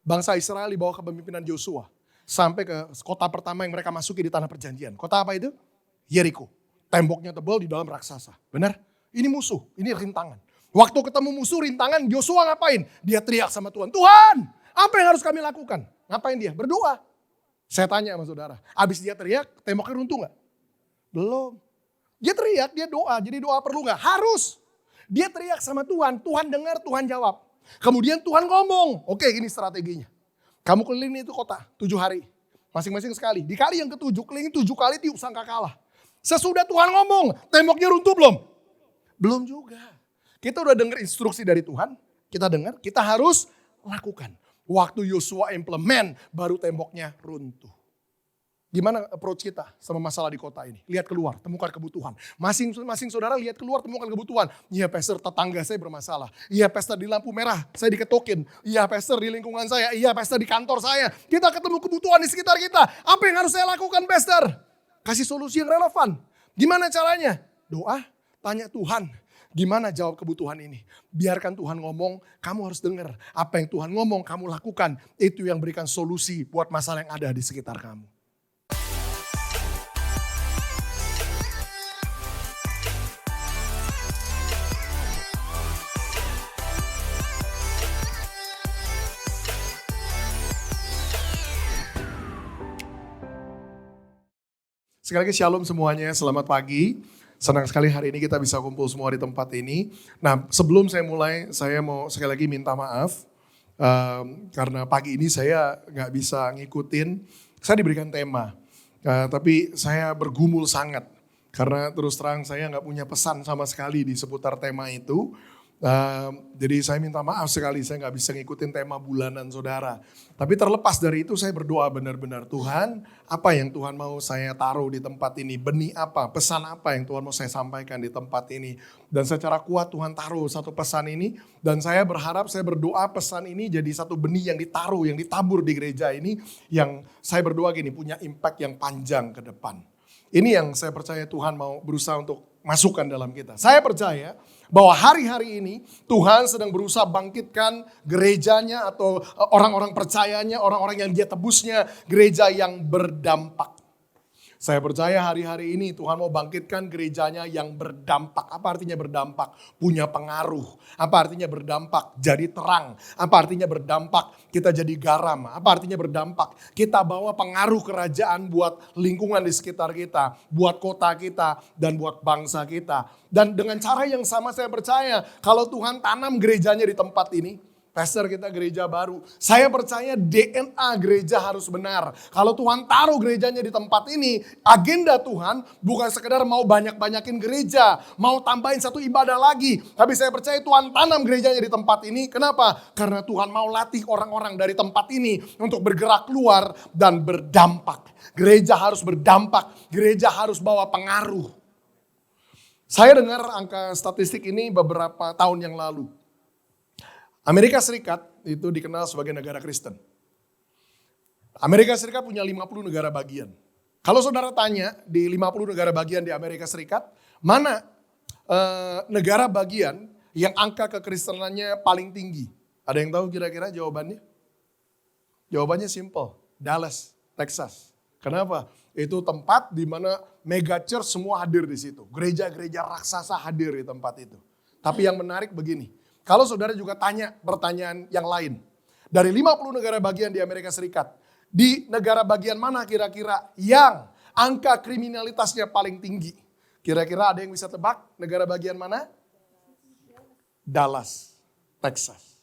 Bangsa Israel di bawah kepemimpinan Yosua sampai ke kota pertama yang mereka masuki di tanah perjanjian. Kota apa itu? Yeriko. Temboknya tebal, di dalam raksasa. Benar? Ini musuh, ini rintangan. Waktu ketemu musuh rintangan, Yosua ngapain? Dia teriak sama Tuhan, Tuhan, apa yang harus kami lakukan? Ngapain dia? Berdoa. Saya tanya sama saudara, abis dia teriak, temboknya runtuh gak? Belum. Dia teriak, dia doa. Jadi doa perlu gak? Harus. Dia teriak sama Tuhan, Tuhan dengar, Tuhan jawab. Kemudian Tuhan ngomong, oke ini strateginya. Kamu keliling itu kota 7 hari, masing-masing sekali. Di kali yang ke-7, keliling 7 kali tiup sangka kalah. Sesudah Tuhan ngomong, temboknya runtuh belum? Belum juga. Kita udah dengar instruksi dari Tuhan, kita dengar, kita harus lakukan. Waktu Yosua implement, baru temboknya runtuh. Gimana approach kita sama masalah di kota ini? Lihat keluar, temukan kebutuhan. Masing-masing saudara lihat keluar, temukan kebutuhan. Iya pastor, tetangga saya bermasalah. Iya pastor, di lampu merah saya diketokin. Iya pastor, di lingkungan saya. Iya pastor, di kantor saya. Kita ketemu kebutuhan di sekitar kita. Apa yang harus saya lakukan pastor? Kasih solusi yang relevan. Gimana caranya? Doa, tanya Tuhan. Gimana jawab kebutuhan ini? Biarkan Tuhan ngomong, kamu harus dengar. Apa yang Tuhan ngomong, kamu lakukan. Itu yang berikan solusi buat masalah yang ada di sekitar kamu. Sekali lagi shalom semuanya, selamat pagi. Senang sekali hari ini kita bisa kumpul semua di tempat ini. Nah sebelum saya mulai, saya mau sekali lagi minta maaf. Karena pagi ini saya gak bisa ngikutin, saya diberikan tema. Tapi saya bergumul sangat. Karena terus terang saya gak punya pesan sama sekali di seputar tema itu. Jadi saya minta maaf sekali saya gak bisa ngikutin tema bulanan saudara. Tapi terlepas dari itu saya berdoa benar-benar Tuhan, apa yang Tuhan mau saya taruh di tempat ini, benih apa, pesan apa yang Tuhan mau saya sampaikan di tempat ini. Dan secara kuat Tuhan taruh satu pesan ini, dan saya berharap, saya berdoa pesan ini jadi satu benih yang ditaruh, yang ditabur di gereja ini, yang saya berdoa gini, punya impact yang panjang ke depan. Ini yang saya percaya Tuhan mau berusaha untuk masukkan dalam kita. Saya percaya bahwa hari-hari ini Tuhan sedang berusaha bangkitkan gerejanya atau orang-orang percayanya, orang-orang yang dia tebusnya, gereja yang berdampak. Saya percaya hari-hari ini Tuhan mau bangkitkan gerejanya yang berdampak. Apa artinya berdampak? Punya pengaruh. Apa artinya berdampak? Jadi terang. Apa artinya berdampak? Kita jadi garam. Apa artinya berdampak? Kita bawa pengaruh kerajaan buat lingkungan di sekitar kita, buat kota kita, dan buat bangsa kita. Dan dengan cara yang sama saya percaya kalau Tuhan tanam gerejanya di tempat ini, pastor kita gereja baru. Saya percaya DNA gereja harus benar. Kalau Tuhan taruh gerejanya di tempat ini, agenda Tuhan bukan sekedar mau banyak-banyakin gereja, mau tambahin satu ibadah lagi. Tapi saya percaya Tuhan tanam gerejanya di tempat ini. Kenapa? Karena Tuhan mau latih orang-orang dari tempat ini untuk bergerak keluar dan berdampak. Gereja harus berdampak, gereja harus bawa pengaruh. Saya dengar angka statistik ini beberapa tahun yang lalu. Amerika Serikat itu dikenal sebagai negara Kristen. Amerika Serikat punya 50 negara bagian. Kalau saudara tanya di 50 negara bagian di Amerika Serikat, mana negara bagian yang angka kekristenannya paling tinggi? Ada yang tahu kira-kira jawabannya? Jawabannya simple, Dallas, Texas. Kenapa? Itu tempat di mana mega church semua hadir di situ. Gereja-gereja raksasa hadir di tempat itu. Tapi yang menarik begini, kalau saudara juga tanya pertanyaan yang lain. Dari 50 negara bagian di Amerika Serikat. Di negara bagian mana kira-kira yang angka kriminalitasnya paling tinggi? Kira-kira ada yang bisa tebak negara bagian mana? Dallas, Texas.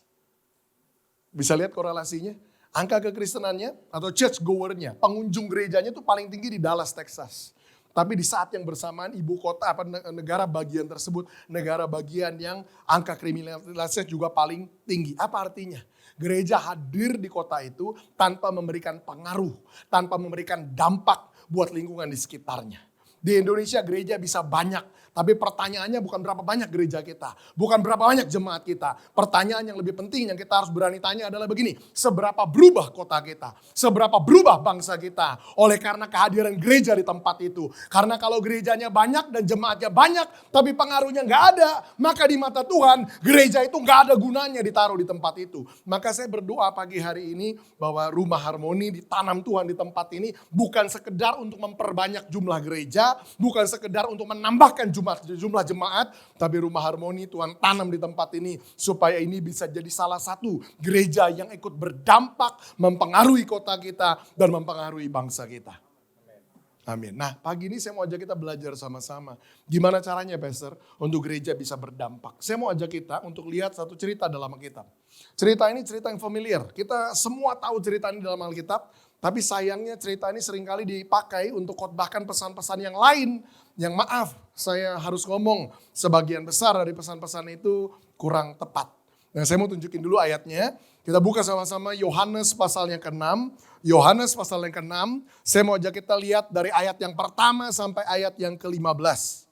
Bisa lihat korelasinya? Angka kekristenannya atau church goernya, pengunjung gerejanya itu paling tinggi di Dallas, Texas. Tapi di saat yang bersamaan ibu kota negara bagian tersebut, negara bagian yang angka kriminalitasnya juga paling tinggi. Apa artinya? Gereja hadir di kota itu tanpa memberikan pengaruh, tanpa memberikan dampak buat lingkungan di sekitarnya. Di Indonesia gereja bisa banyak, Tapi pertanyaannya bukan berapa banyak gereja kita. Bukan berapa banyak jemaat kita. Pertanyaan yang lebih penting yang kita harus berani tanya adalah begini. Seberapa berubah kota kita? Seberapa berubah bangsa kita? Oleh karena kehadiran gereja di tempat itu. Karena kalau gerejanya banyak dan jemaatnya banyak, tapi pengaruhnya nggak ada. Maka di mata Tuhan, gereja itu nggak ada gunanya ditaruh di tempat itu. Maka saya berdoa pagi hari ini bahwa Rumah Harmoni ditanam Tuhan di tempat ini. Bukan sekedar untuk memperbanyak jumlah gereja. Bukan sekedar untuk menambahkan jumlah jemaat, tapi Rumah Harmoni Tuhan tanam di tempat ini supaya ini bisa jadi salah satu gereja yang ikut berdampak mempengaruhi kota kita dan mempengaruhi bangsa kita. Amin. Nah, pagi ini saya mau ajak kita belajar sama-sama. Gimana caranya, Pastor, untuk gereja bisa berdampak. Saya mau ajak kita untuk lihat satu cerita dalam Alkitab. Cerita ini cerita yang familiar. Kita semua tahu cerita ini dalam Alkitab, tapi sayangnya cerita ini seringkali dipakai untuk khotbahkan pesan-pesan yang lain. Yang maaf, saya harus ngomong sebagian besar dari pesan-pesan itu kurang tepat. Nah, saya mau tunjukin dulu ayatnya. Kita buka sama-sama Yohanes pasal yang ke-6. Yohanes pasal yang ke-6. Saya mau ajak kita lihat dari ayat yang pertama sampai ayat yang ke-15.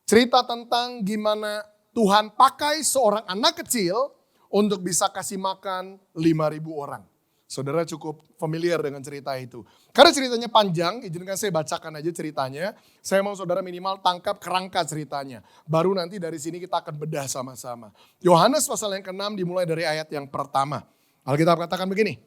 Cerita tentang gimana Tuhan pakai seorang anak kecil untuk bisa kasih makan 5.000 orang. Saudara cukup familiar dengan cerita itu. Karena ceritanya panjang, izinkan saya bacakan aja ceritanya. Saya mau saudara minimal tangkap kerangka ceritanya. Baru nanti dari sini kita akan bedah sama-sama. Yohanes pasal yang ke-6 dimulai dari ayat yang pertama. Alkitab katakan begini.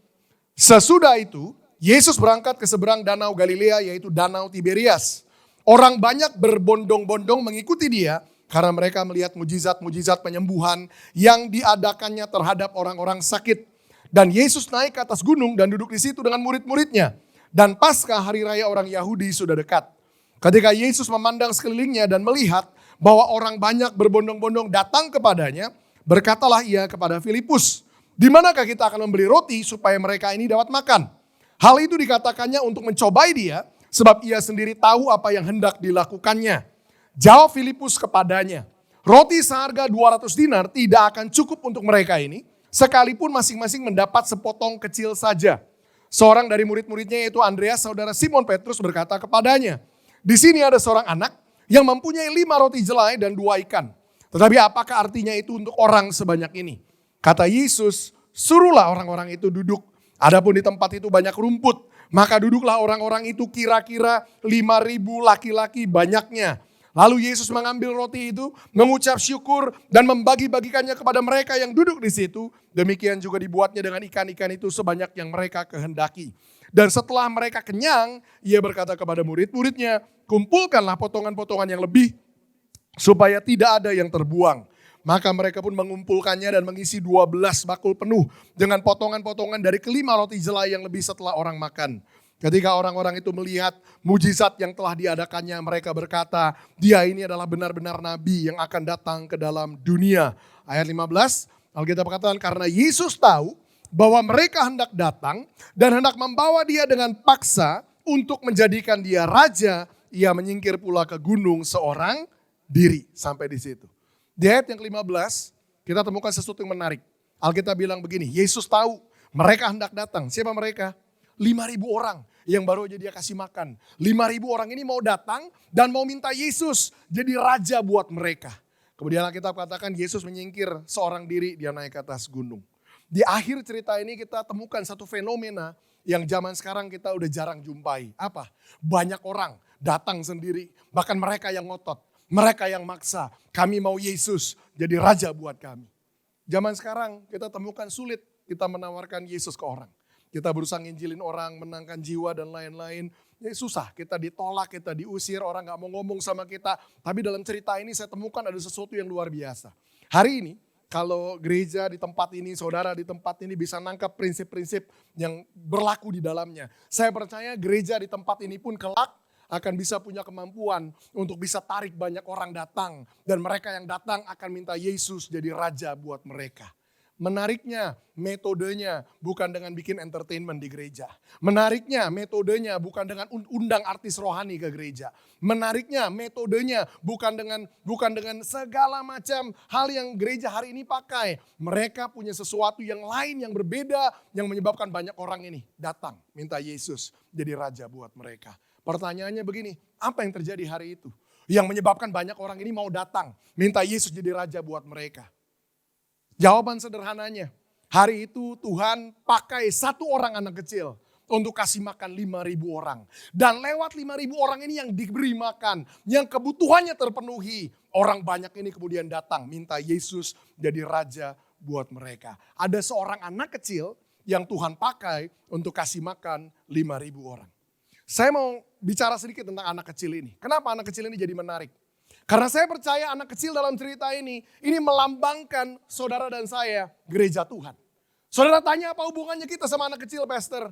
Sesudah itu, Yesus berangkat ke seberang danau Galilea yaitu danau Tiberias. Orang banyak berbondong-bondong mengikuti dia karena mereka melihat mujizat-mujizat penyembuhan yang diadakannya terhadap orang-orang sakit. Dan Yesus naik ke atas gunung dan duduk di situ dengan murid-muridnya. Dan Paskah hari raya orang Yahudi sudah dekat. Ketika Yesus memandang sekelilingnya dan melihat bahwa orang banyak berbondong-bondong datang kepadanya, berkatalah ia kepada Filipus, "Di manakah kita akan membeli roti supaya mereka ini dapat makan?" Hal itu dikatakannya untuk mencobai dia, sebab ia sendiri tahu apa yang hendak dilakukannya. Jawab Filipus kepadanya, "Roti seharga 200 dinar tidak akan cukup untuk mereka ini, sekalipun masing-masing mendapat sepotong kecil saja." Seorang dari murid-muridnya yaitu Andreas, saudara Simon Petrus berkata kepadanya, "Di sini ada seorang anak yang mempunyai 5 roti jelai dan 2 ikan. Tetapi apakah artinya itu untuk orang sebanyak ini?" Kata Yesus, "Suruhlah orang-orang itu duduk. Adapun di tempat itu banyak rumput, maka duduklah orang-orang itu kira-kira 5.000 laki-laki banyaknya." Lalu Yesus mengambil roti itu, mengucap syukur dan membagi-bagikannya kepada mereka yang duduk di situ. Demikian juga dibuatnya dengan ikan-ikan itu sebanyak yang mereka kehendaki. Dan setelah mereka kenyang, ia berkata kepada murid-muridnya, "Kumpulkanlah potongan-potongan yang lebih supaya tidak ada yang terbuang." Maka mereka pun mengumpulkannya dan mengisi 12 bakul penuh dengan potongan-potongan dari kelima roti jelai yang lebih setelah orang makan. Ketika orang-orang itu melihat mujizat yang telah diadakannya, mereka berkata, "Dia ini adalah benar-benar nabi yang akan datang ke dalam dunia." Ayat 15, Alkitab katakan, karena Yesus tahu bahwa mereka hendak datang dan hendak membawa dia dengan paksa untuk menjadikan dia raja, ia menyingkir pula ke gunung seorang diri. Sampai di situ. Di ayat yang ke-15, kita temukan sesuatu yang menarik. Alkitab bilang begini, Yesus tahu mereka hendak datang. Siapa mereka? 5.000 orang yang baru aja dia kasih makan. 5.000 orang ini mau datang dan mau minta Yesus jadi raja buat mereka. Kemudian Alkitab katakan Yesus menyingkir seorang diri, dia naik ke atas gunung. Di akhir cerita ini kita temukan satu fenomena yang zaman sekarang kita udah jarang jumpai. Apa? Banyak orang datang sendiri, bahkan mereka yang ngotot, mereka yang maksa. Kami mau Yesus jadi raja buat kami. Zaman sekarang kita temukan sulit kita menawarkan Yesus ke orang. Kita berusaha nginjilin orang, menangkan jiwa dan lain-lain. Ya susah, kita ditolak, kita diusir, orang gak mau ngomong sama kita. Tapi dalam cerita ini saya temukan ada sesuatu yang luar biasa. Hari ini, kalau gereja di tempat ini, saudara di tempat ini bisa nangkap prinsip-prinsip yang berlaku di dalamnya. Saya percaya gereja di tempat ini pun kelak akan bisa punya kemampuan untuk bisa tarik banyak orang datang. Dan mereka yang datang akan minta Yesus jadi raja buat mereka. Menariknya metodenya bukan dengan bikin entertainment di gereja. Menariknya metodenya bukan dengan undang artis rohani ke gereja. Menariknya metodenya bukan dengan segala macam hal yang gereja hari ini pakai. Mereka punya sesuatu yang lain yang berbeda yang menyebabkan banyak orang ini datang minta Yesus jadi raja buat mereka. Pertanyaannya begini, apa yang terjadi hari itu? Yang menyebabkan banyak orang ini mau datang, minta Yesus jadi raja buat mereka. Jawaban sederhananya, hari itu Tuhan pakai satu orang anak kecil untuk kasih makan 5.000 orang. Dan lewat 5.000 orang ini yang diberi makan, yang kebutuhannya terpenuhi. Orang banyak ini kemudian datang minta Yesus jadi raja buat mereka. Ada seorang anak kecil yang Tuhan pakai untuk kasih makan 5.000 orang. Saya mau bicara sedikit tentang anak kecil ini. Kenapa anak kecil ini jadi menarik? Karena saya percaya anak kecil dalam cerita ini melambangkan saudara dan saya, gereja Tuhan. Saudara tanya apa hubungannya kita sama anak kecil, Pastor?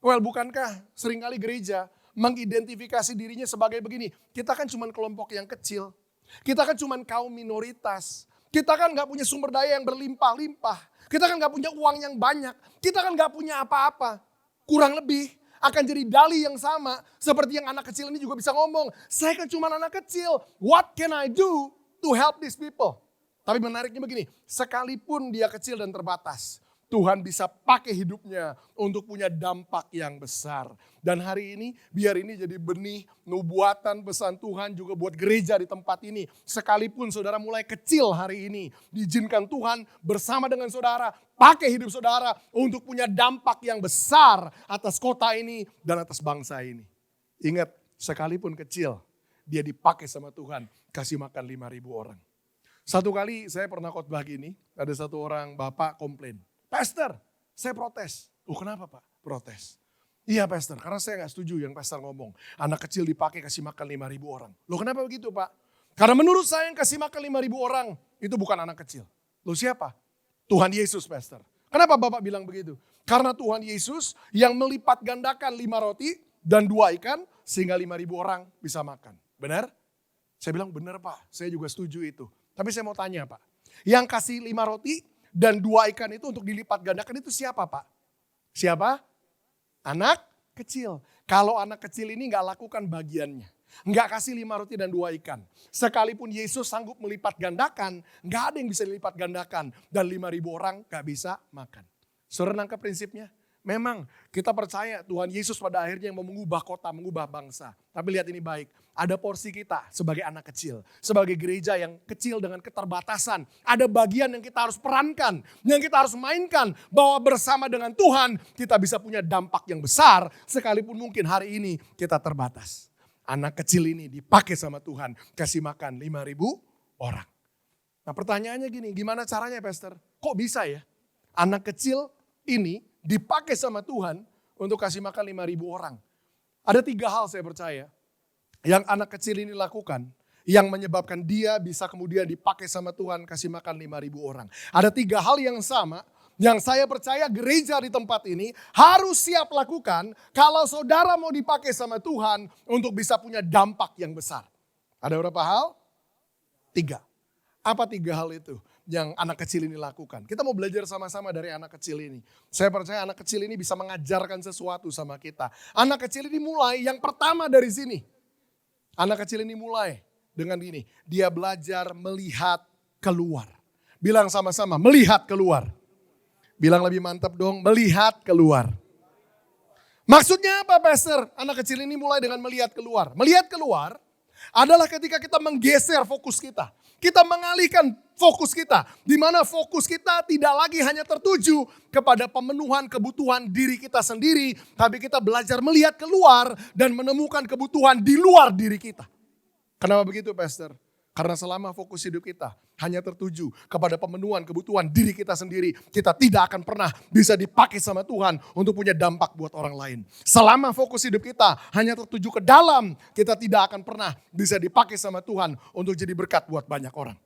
Well, bukankah seringkali gereja mengidentifikasi dirinya sebagai begini? Kita kan cuma kelompok yang kecil. Kita kan cuma kaum minoritas. Kita kan gak punya sumber daya yang berlimpah-limpah. Kita kan gak punya uang yang banyak. Kita kan gak punya apa-apa. Kurang lebih akan jadi dalih yang sama. Seperti yang anak kecil ini juga bisa ngomong. Saya kan cuma anak kecil. What can I do to help these people? Tapi menariknya begini. Sekalipun dia kecil dan terbatas, Tuhan bisa pakai hidupnya untuk punya dampak yang besar. Dan hari ini, biar ini jadi benih nubuatan pesan Tuhan juga buat gereja di tempat ini. Sekalipun saudara mulai kecil hari ini, diizinkan Tuhan bersama dengan saudara, pakai hidup saudara untuk punya dampak yang besar atas kota ini dan atas bangsa ini. Ingat, sekalipun kecil, dia dipakai sama Tuhan, kasih makan 5.000 orang. Satu kali saya pernah khotbah gini, ada satu orang bapak komplain. Pastor, saya protes. Oh kenapa Pak? Protes. Iya Pastor, karena saya gak setuju yang Pastor ngomong. Anak kecil dipakai kasih makan 5.000 orang. Loh kenapa begitu Pak? Karena menurut saya yang kasih makan 5.000 orang itu bukan anak kecil. Loh siapa? Tuhan Yesus Pastor. Kenapa Bapak bilang begitu? Karena Tuhan Yesus yang melipat gandakan 5 roti dan 2 ikan sehingga 5.000 orang bisa makan. Benar? Saya bilang benar Pak, saya juga setuju itu. Tapi saya mau tanya Pak, yang kasih 5 roti dan 2 ikan itu untuk dilipat gandakan itu siapa Pak? Siapa? Anak kecil. Kalau anak kecil ini gak lakukan bagiannya. Gak kasih 5 roti dan 2 ikan. Sekalipun Yesus sanggup melipat gandakan, gak ada yang bisa dilipat gandakan. Dan 5.000 orang gak bisa makan. Saudara nangkep prinsipnya? Memang kita percaya Tuhan Yesus pada akhirnya yang mau mengubah kota, mengubah bangsa. Tapi lihat ini baik, ada porsi kita sebagai anak kecil. Sebagai gereja yang kecil dengan keterbatasan. Ada bagian yang kita harus perankan, yang kita harus mainkan. Bahwa bersama dengan Tuhan kita bisa punya dampak yang besar. Sekalipun mungkin hari ini kita terbatas. Anak kecil ini dipakai sama Tuhan, kasih makan 5.000 orang. Nah pertanyaannya gini, gimana caranya Pastor? Kok bisa ya anak kecil ini dipakai sama Tuhan untuk kasih makan 5.000 orang. Ada 3 hal saya percaya yang anak kecil ini lakukan yang menyebabkan dia bisa kemudian dipakai sama Tuhan kasih makan 5.000 orang. Ada 3 hal yang sama yang saya percaya gereja di tempat ini harus siap lakukan kalau saudara mau dipakai sama Tuhan untuk bisa punya dampak yang besar. Ada berapa hal? 3. Apa 3 hal itu yang anak kecil ini lakukan? Kita mau belajar sama-sama dari anak kecil ini. Saya percaya anak kecil ini bisa mengajarkan sesuatu sama kita. Anak kecil ini mulai yang pertama dari sini. Anak kecil ini mulai dengan gini. Dia belajar melihat keluar. Bilang sama-sama, melihat keluar. Bilang lebih mantap dong, melihat keluar. Maksudnya apa Pastor? Anak kecil ini mulai dengan melihat keluar. Melihat keluar adalah ketika kita menggeser fokus kita. Kita mengalihkan fokus kita. Di mana fokus kita tidak lagi hanya tertuju kepada pemenuhan kebutuhan diri kita sendiri. Tapi kita belajar melihat keluar dan menemukan kebutuhan di luar diri kita. Kenapa begitu Pastor? Karena selama fokus hidup kita hanya tertuju kepada pemenuhan kebutuhan diri kita sendiri. Kita tidak akan pernah bisa dipakai sama Tuhan untuk punya dampak buat orang lain. Selama fokus hidup kita hanya tertuju ke dalam. Kita tidak akan pernah bisa dipakai sama Tuhan untuk jadi berkat buat banyak orang.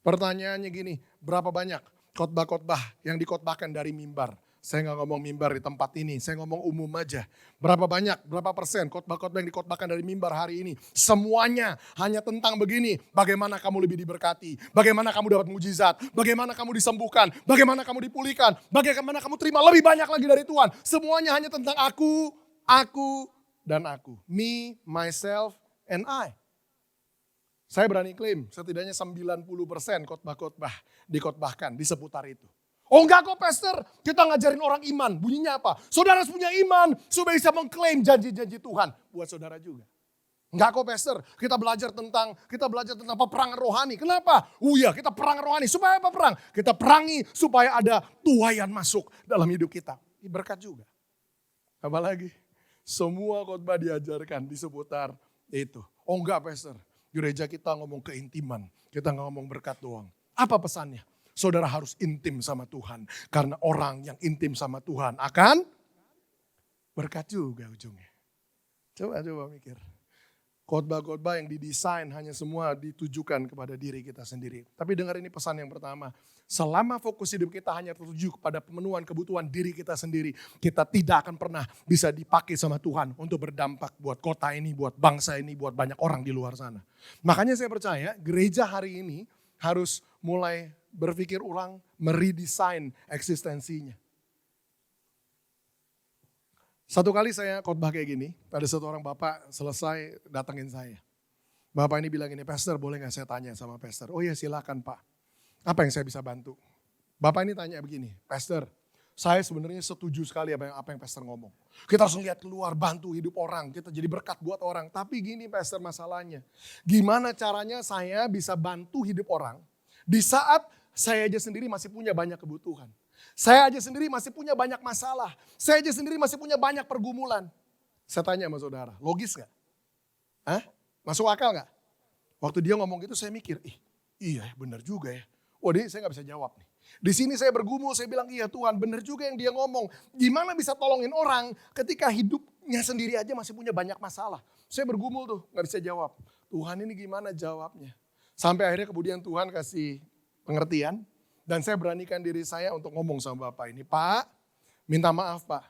Pertanyaannya gini, berapa banyak khotbah-khotbah yang dikhotbahkan dari mimbar? Saya nggak ngomong mimbar di tempat ini, saya ngomong umum aja. Berapa banyak, berapa persen khotbah-khotbah yang dikhotbahkan dari mimbar hari ini? Semuanya hanya tentang begini, bagaimana kamu lebih diberkati, bagaimana kamu dapat mujizat, bagaimana kamu disembuhkan, bagaimana kamu dipulihkan, bagaimana kamu terima lebih banyak lagi dari Tuhan. Semuanya hanya tentang aku, dan aku. Me, myself, and I. Saya berani klaim setidaknya 90% khotbah-khotbah dikhotbahkan di seputar itu. Oh enggak kok Pastor, kita ngajarin orang iman. Bunyinya apa? Saudara harus punya iman supaya bisa mengklaim janji-janji Tuhan. Buat saudara juga. Enggak kok pastor, kita belajar tentang peperangan rohani. Kenapa? Iya, kita perang rohani. Supaya apa perang? Kita perangi supaya ada tuaian masuk dalam hidup kita. Ini berkat juga. Apalagi semua khotbah diajarkan di seputar itu. Oh enggak pastor, gereja kita ngomong keintiman. Kita nggak ngomong berkat doang. Apa pesannya? Saudara harus intim sama Tuhan. Karena orang yang intim sama Tuhan akan berkat juga ujungnya. Coba mikir. Khotbah-khotbah yang didesain hanya semua ditujukan kepada diri kita sendiri. Tapi dengar ini pesan yang pertama. Selama fokus hidup kita hanya tertuju kepada pemenuhan kebutuhan diri kita sendiri. Kita tidak akan pernah bisa dipakai sama Tuhan untuk berdampak buat kota ini, buat bangsa ini, buat banyak orang di luar sana. Makanya saya percaya gereja hari ini harus mulai berpikir ulang, meredesain eksistensinya. Satu kali saya khotbah kayak gini, ada satu orang bapak selesai datengin saya. Bapak ini bilang gini, pastor boleh gak saya tanya sama pastor? Oh ya silakan pak, apa yang saya bisa bantu? Bapak ini tanya begini, pastor saya sebenarnya setuju sekali apa yang pastor ngomong. Kita harus lihat keluar, bantu hidup orang, kita jadi berkat buat orang. Tapi gini pastor masalahnya, gimana caranya saya bisa bantu hidup orang di saat saya aja sendiri masih punya banyak kebutuhan. Saya aja sendiri masih punya banyak masalah. Saya aja sendiri masih punya banyak pergumulan. Saya tanya sama saudara, logis gak? Hah? Masuk akal gak? Waktu dia ngomong gitu saya mikir, iya benar juga ya. Waduh saya gak bisa jawab nih. Di sini saya bergumul, saya bilang iya Tuhan benar juga yang dia ngomong. Gimana bisa tolongin orang ketika hidupnya sendiri aja masih punya banyak masalah. Saya bergumul tuh, gak bisa jawab. Tuhan ini gimana jawabnya? Sampai akhirnya kemudian Tuhan kasih pengertian. Dan saya beranikan diri saya untuk ngomong sama Bapak ini. Pak, minta maaf Pak.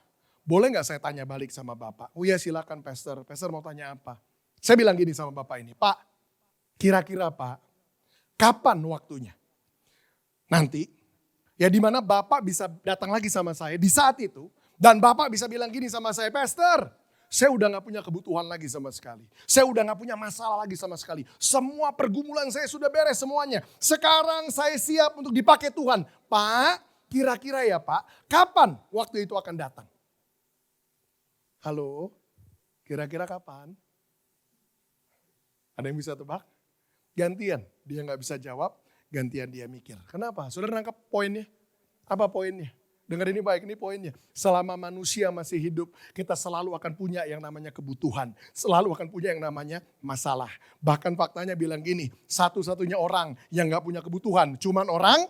Boleh gak saya tanya balik sama Bapak? Oh ya silakan pastor. Pastor mau tanya apa? Saya bilang gini sama Bapak ini. Pak, kira-kira Pak, kapan waktunya? Nanti, ya di mana Bapak bisa datang lagi sama saya di saat itu. Dan Bapak bisa bilang gini sama saya, pastor, saya udah gak punya kebutuhan lagi sama sekali. Saya udah gak punya masalah lagi sama sekali. Semua pergumulan saya sudah beres semuanya. Sekarang saya siap untuk dipakai Tuhan. Pak, kira-kira ya Pak, kapan waktu itu akan datang? Halo, kira-kira kapan? Ada yang bisa tebak? Gantian, dia gak bisa jawab, gantian dia mikir. Kenapa? Saudara nangkap poinnya? Apa poinnya? Dengar ini baik, ini poinnya. Selama manusia masih hidup, kita selalu akan punya yang namanya kebutuhan. Selalu akan punya yang namanya masalah. Bahkan faktanya bilang gini, satu-satunya orang yang gak punya kebutuhan, cuman orang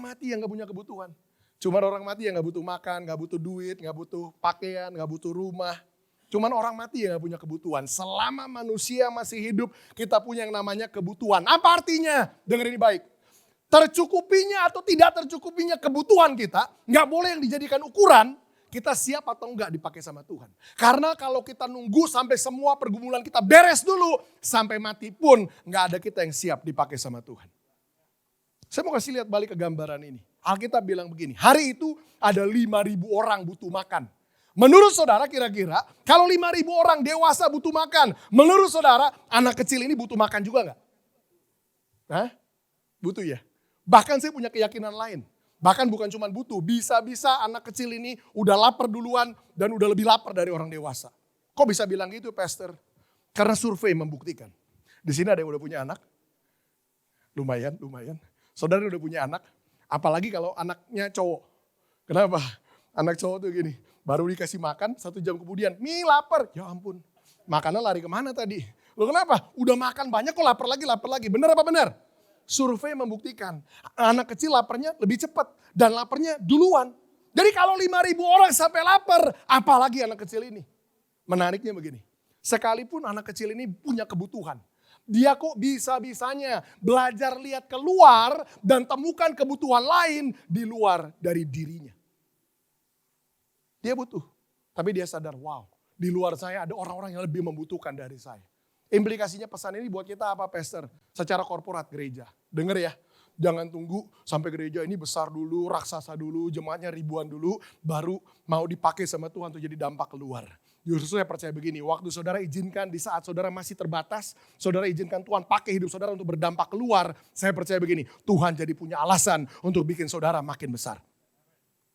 mati yang gak punya kebutuhan. Cuman orang mati yang gak butuh makan, gak butuh duit, gak butuh pakaian, gak butuh rumah. Cuman orang mati yang gak punya kebutuhan. Selama manusia masih hidup, kita punya yang namanya kebutuhan. Apa artinya? Dengar ini baik. Tercukupinya atau tidak tercukupinya kebutuhan kita, nggak boleh yang dijadikan ukuran, kita siap atau enggak dipakai sama Tuhan. Karena kalau kita nunggu sampai semua pergumulan kita beres dulu, sampai mati pun nggak ada kita yang siap dipakai sama Tuhan. Saya mau kasih lihat balik ke gambaran ini. Alkitab bilang begini, hari itu ada 5.000 orang butuh makan. Menurut saudara kira-kira, kalau 5.000 orang dewasa butuh makan, menurut saudara anak kecil ini butuh makan juga nggak? Hah? Butuh ya? Bahkan saya punya keyakinan lain. Bahkan bukan cuma butuh, bisa-bisa anak kecil ini udah lapar duluan dan udah lebih lapar dari orang dewasa. Kok bisa bilang gitu pastor? Karena survei membuktikan. Di sini ada yang udah punya anak. Lumayan. Saudara udah punya anak, apalagi kalau anaknya cowok. Kenapa? Anak cowok tuh gini, baru dikasih makan 1 jam kemudian, mie lapar. Ya ampun, makannya lari kemana tadi? Loh kenapa? Udah makan banyak kok lapar lagi. Benar apa benar? Survei membuktikan anak kecil laparnya lebih cepat dan laparnya duluan. Jadi kalau 5.000 orang sampai lapar, apalagi anak kecil ini. Menariknya begini, sekalipun anak kecil ini punya kebutuhan, dia kok bisa-bisanya belajar lihat keluar dan temukan kebutuhan lain di luar dari dirinya. Dia butuh, tapi dia sadar, wow, di luar saya ada orang-orang yang lebih membutuhkan dari saya. Implikasinya pesan ini buat kita apa pastor? Secara korporat gereja. Dengar ya, jangan tunggu sampai gereja ini besar dulu, raksasa dulu, jemaatnya ribuan dulu, baru mau dipakai sama Tuhan untuk jadi dampak keluar. Justru saya percaya begini, waktu saudara izinkan di saat saudara masih terbatas, saudara izinkan Tuhan pakai hidup saudara untuk berdampak keluar, saya percaya begini, Tuhan jadi punya alasan untuk bikin saudara makin besar.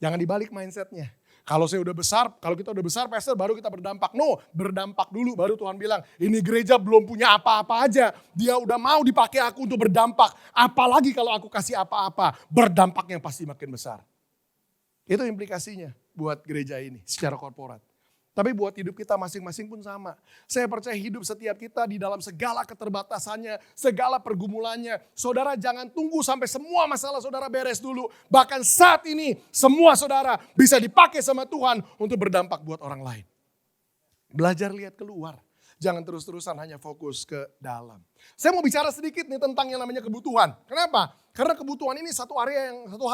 Jangan dibalik mindsetnya. Kalau saya udah besar, kalau kita udah besar, pastor baru kita berdampak. No, berdampak dulu baru Tuhan bilang, ini gereja belum punya apa-apa aja. Dia udah mau dipakai aku untuk berdampak. Apalagi kalau aku kasih apa-apa, berdampaknya pasti makin besar. Itu implikasinya buat gereja ini secara korporat. Tapi buat hidup kita masing-masing pun sama. Saya percaya hidup setiap kita di dalam segala keterbatasannya, segala pergumulannya. Saudara jangan tunggu sampai semua masalah saudara beres dulu. Bahkan saat ini semua saudara bisa dipakai sama Tuhan untuk berdampak buat orang lain. Belajar lihat keluar. Jangan terus-terusan hanya fokus ke dalam. Saya mau bicara sedikit nih tentang yang namanya kebutuhan. Kenapa? Karena kebutuhan ini satu hal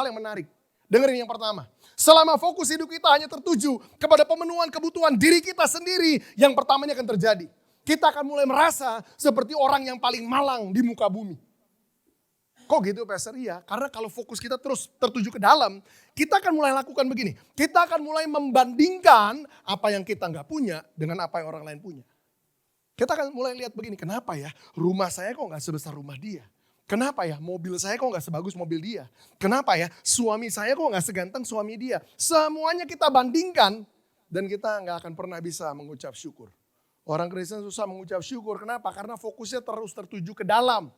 yang menarik. Dengerin yang pertama. Selama fokus hidup kita hanya tertuju kepada pemenuhan kebutuhan diri kita sendiri, yang pertamanya akan terjadi. Kita akan mulai merasa seperti orang yang paling malang di muka bumi. Kok gitu Pastor? Iya, karena kalau fokus kita terus tertuju ke dalam, kita akan mulai lakukan begini. Kita akan mulai membandingkan apa yang kita nggak punya dengan apa yang orang lain punya. Kita akan mulai lihat begini, kenapa ya rumah saya kok nggak sebesar rumah dia? Kenapa ya mobil saya kok gak sebagus mobil dia? Kenapa ya suami saya kok gak seganteng suami dia? Semuanya kita bandingkan dan kita gak akan pernah bisa mengucap syukur. Orang Kristen susah mengucap syukur. Kenapa? Karena fokusnya terus tertuju ke dalam.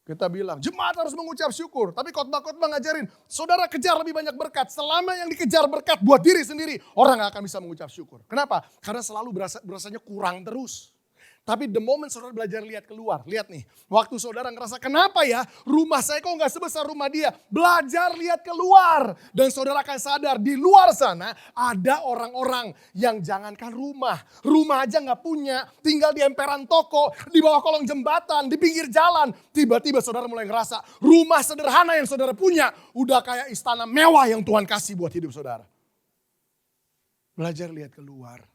Kita bilang jemaat harus mengucap syukur. Tapi khotbah-khotbah ngajarin saudara kejar lebih banyak berkat. Selama yang dikejar berkat buat diri sendiri, orang gak akan bisa mengucap syukur. Kenapa? Karena selalu berasanya kurang terus. Tapi the moment saudara belajar lihat keluar, lihat nih. Waktu saudara ngerasa kenapa ya rumah saya kok gak sebesar rumah dia. Belajar lihat keluar. Dan saudara akan sadar di luar sana ada orang-orang yang jangankan rumah. Rumah aja gak punya, tinggal di emperan toko, di bawah kolong jembatan, di pinggir jalan. Tiba-tiba saudara mulai ngerasa rumah sederhana yang saudara punya udah kayak istana mewah yang Tuhan kasih buat hidup saudara. Belajar lihat keluar.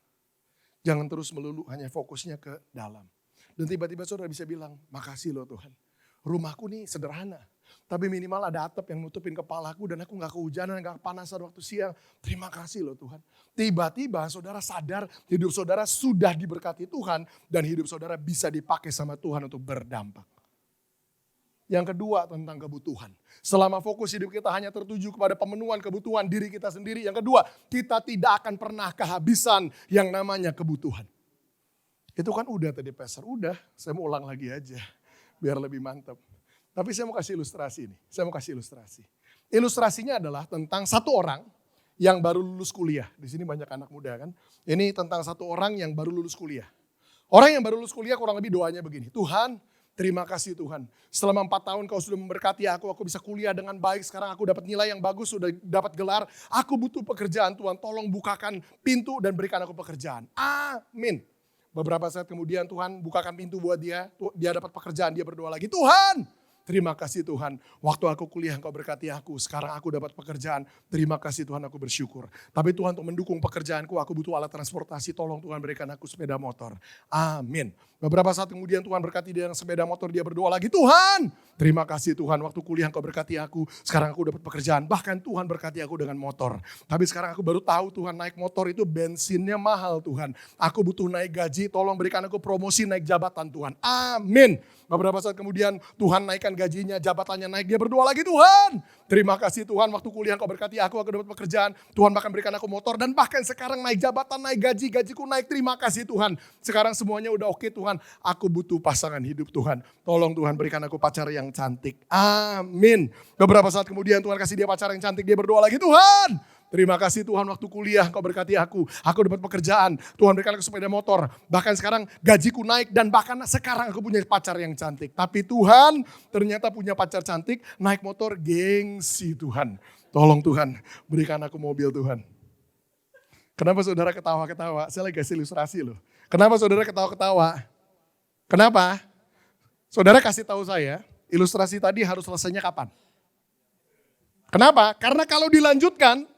Jangan terus melulu hanya fokusnya ke dalam. Dan tiba-tiba saudara bisa bilang, makasih loh Tuhan. Rumahku nih sederhana. Tapi minimal ada atap yang nutupin kepalaku dan aku gak kehujanan, gak kepanasan waktu siang. Terima kasih loh Tuhan. Tiba-tiba saudara sadar hidup saudara sudah diberkati Tuhan. Dan hidup saudara bisa dipakai sama Tuhan untuk berdampak. Yang kedua tentang kebutuhan. Selama fokus hidup kita hanya tertuju kepada pemenuhan kebutuhan diri kita sendiri. Yang kedua, kita tidak akan pernah kehabisan yang namanya kebutuhan. Itu kan udah tadi Pastor, udah. Saya mau ulang lagi aja biar lebih mantap. Tapi saya mau kasih ilustrasi nih. Ilustrasinya adalah tentang satu orang yang baru lulus kuliah. Di sini banyak anak muda kan. Ini tentang satu orang yang baru lulus kuliah. Orang yang baru lulus kuliah kurang lebih doanya begini. Tuhan, terima kasih Tuhan. Selama 4 tahun kau sudah memberkati aku bisa kuliah dengan baik. Sekarang aku dapat nilai yang bagus, sudah dapat gelar. Aku butuh pekerjaan Tuhan, tolong bukakan pintu dan berikan aku pekerjaan. Amin. Beberapa saat kemudian Tuhan bukakan pintu buat dia. Dia dapat pekerjaan, dia berdoa lagi. Tuhan, terima kasih Tuhan. Waktu aku kuliah engkau berkati aku. Sekarang aku dapat pekerjaan. Terima kasih Tuhan, aku bersyukur. Tapi Tuhan untuk mendukung pekerjaanku, aku butuh alat transportasi. Tolong Tuhan berikan aku sepeda motor. Amin. Beberapa saat kemudian Tuhan berkati dia dengan sepeda motor. Dia berdoa lagi, Tuhan terima kasih Tuhan. Waktu kuliah engkau berkati aku. Sekarang aku dapat pekerjaan. Bahkan Tuhan berkati aku dengan motor. Tapi sekarang aku baru tahu Tuhan naik motor itu bensinnya mahal Tuhan. Aku butuh naik gaji. Tolong berikan aku promosi naik jabatan Tuhan. Amin. Beberapa saat kemudian Tuhan naikkan gajinya, jabatannya naik. Dia berdoa lagi, Tuhan terima kasih Tuhan. Waktu kuliah engkau berkati aku dapat pekerjaan. Tuhan bahkan berikan aku motor. Dan bahkan sekarang naik jabatan, naik gaji. Gajiku naik, terima kasih Tuhan. Sekarang semuanya udah oke Tuhan. Aku butuh pasangan hidup Tuhan. Tolong Tuhan berikan aku pacar yang cantik. Amin. Beberapa saat kemudian Tuhan kasih dia pacar yang cantik. Dia berdoa lagi, Tuhan terima kasih Tuhan, waktu kuliah engkau berkati aku dapat pekerjaan. Tuhan berikan aku sepeda motor. Bahkan sekarang gajiku naik dan bahkan sekarang aku punya pacar yang cantik. Tapi Tuhan ternyata punya pacar cantik, naik motor, gengsi Tuhan. Tolong Tuhan berikan aku mobil Tuhan. Kenapa saudara ketawa-ketawa? Saya lagi kasih ilustrasi loh. Kenapa saudara ketawa-ketawa? Kenapa? Saudara kasih tahu saya, ilustrasi tadi harus selesainya kapan? Kenapa? Karena kalau dilanjutkan,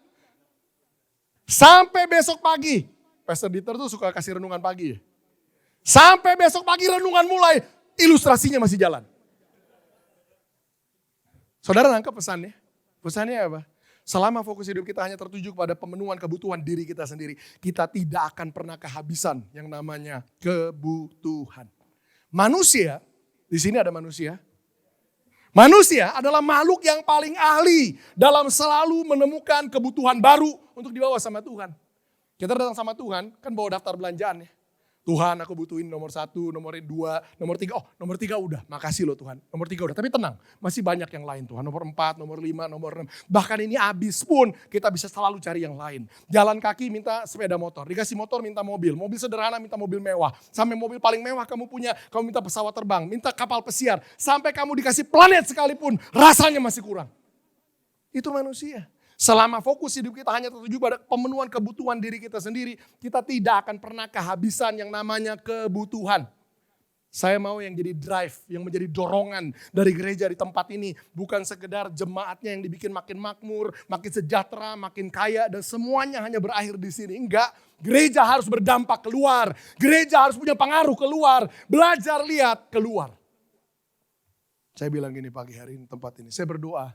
sampai besok pagi. Pastor Dieter tuh suka kasih renungan pagi ya. Sampai besok pagi renungan mulai, ilustrasinya masih jalan. Saudara nangkep pesannya? Pesannya apa? Selama fokus hidup kita hanya tertuju kepada pemenuhan kebutuhan diri kita sendiri, kita tidak akan pernah kehabisan yang namanya kebutuhan. Manusia, di sini ada manusia. Manusia adalah makhluk yang paling ahli dalam selalu menemukan kebutuhan baru untuk dibawa sama Tuhan. Kita datang sama Tuhan, kan bawa daftar belanjaan ya. Tuhan, aku butuhin nomor 1, nomor 2, nomor 3. Oh, nomor 3 udah, makasih loh Tuhan. Nomor 3 udah, tapi tenang, masih banyak yang lain Tuhan. Nomor 4, nomor 5, nomor 6. Bahkan ini habis pun kita bisa selalu cari yang lain. Jalan kaki minta sepeda motor, dikasih motor minta mobil. Mobil sederhana minta mobil mewah. Sampai mobil paling mewah kamu punya, kamu minta pesawat terbang, minta kapal pesiar. Sampai kamu dikasih planet sekalipun, rasanya masih kurang. Itu manusia. Selama fokus hidup kita hanya tertuju pada pemenuhan kebutuhan diri kita sendiri, kita tidak akan pernah kehabisan yang namanya kebutuhan. Saya mau yang jadi drive, yang menjadi dorongan dari gereja di tempat ini. Bukan sekedar jemaatnya yang dibikin makin makmur, makin sejahtera, makin kaya, dan semuanya hanya berakhir di sini. Enggak, gereja harus berdampak keluar. Gereja harus punya pengaruh keluar. Belajar lihat keluar. Saya bilang gini pagi hari ini tempat ini, saya berdoa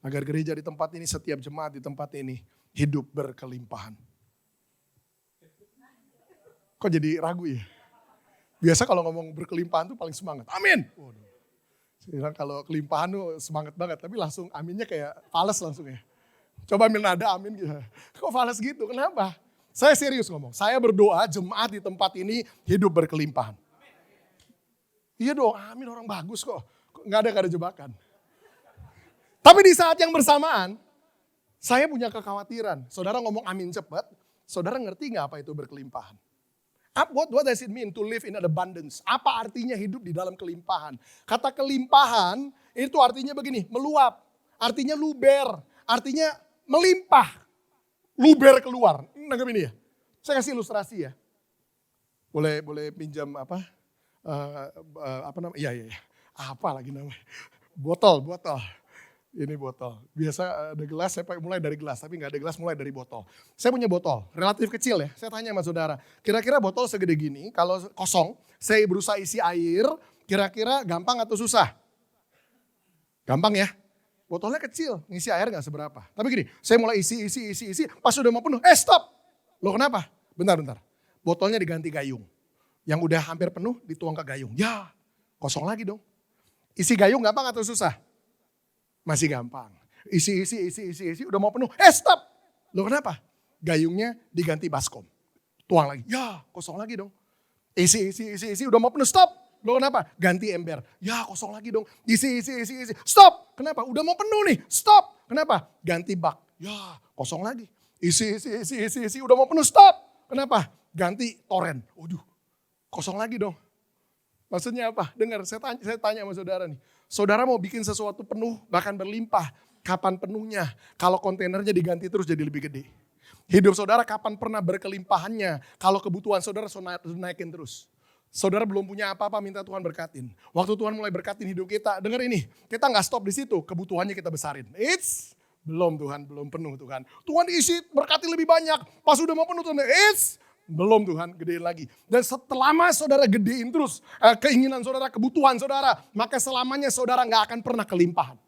agar gereja di tempat ini, setiap jemaat di tempat ini hidup berkelimpahan. Kok jadi ragu ya? Biasa kalau ngomong berkelimpahan tuh paling semangat. Amin. Waduh. Saya bilang kalau kelimpahan tuh semangat banget, tapi langsung aminnya kayak fales langsung ya. Coba ambil nada amin gitu. Kok fales gitu? Kenapa? Saya serius ngomong. Saya berdoa jemaat di tempat ini hidup berkelimpahan. Iya dong, amin, orang bagus kok. Nggak ada jebakan. Tapi di saat yang bersamaan, saya punya kekhawatiran. Saudara ngomong amin cepat, saudara ngerti nggak apa itu berkelimpahan? What does it mean to live in abundance? Apa artinya hidup di dalam kelimpahan? Kata kelimpahan itu artinya begini, meluap. Artinya luber, artinya melimpah. Luber keluar. Nangkep ini ya? Saya kasih ilustrasi ya. Boleh pinjam apa? Apa namanya? Iya. Apa lagi namanya? Botol. Ini botol. Biasa ada gelas, saya mulai dari gelas. Tapi nggak ada gelas, mulai dari botol. Saya punya botol, relatif kecil ya. Saya tanya sama saudara, kira-kira botol segede gini, kalau kosong, saya berusaha isi air, kira-kira gampang atau susah? Gampang ya. Botolnya kecil, ngisi air nggak seberapa. Tapi gini, saya mulai isi, pas udah mau penuh, stop. Loh kenapa? Bentar. Botolnya diganti gayung. Yang udah hampir penuh, dituang ke gayung. Ya, kosong lagi dong. Isi gayung gampang atau susah? Masih gampang. Isi, udah mau penuh. Stop. Loh kenapa? Gayungnya diganti baskom. Tuang lagi. Ya, kosong lagi dong. Isi, udah mau penuh. Stop. Loh kenapa? Ganti ember. Ya, kosong lagi dong. Isi. Stop. Kenapa? Udah mau penuh nih. Stop. Kenapa? Ganti bak. Ya, kosong lagi. Isi, udah mau penuh. Stop. Kenapa? Ganti toren. Waduh, kosong lagi dong. Maksudnya apa? Dengar, saya tanya sama saudara nih. Saudara mau bikin sesuatu penuh, bahkan berlimpah. Kapan penuhnya? Kalau kontainernya diganti terus jadi lebih gede. Hidup saudara kapan pernah berkelimpahannya? Kalau kebutuhan saudara naikin terus. Saudara belum punya apa-apa, minta Tuhan berkatin. Waktu Tuhan mulai berkatin hidup kita, dengar ini. Kita gak stop di situ, kebutuhannya kita besarin. Belum Tuhan, belum penuh Tuhan. Tuhan isi berkati lebih banyak. Pas udah mau penuh Tuhan, belum Tuhan, gedein lagi. Dan setelah saudara gedein terus keinginan saudara, kebutuhan saudara, maka selamanya saudara gak akan pernah kelimpahan.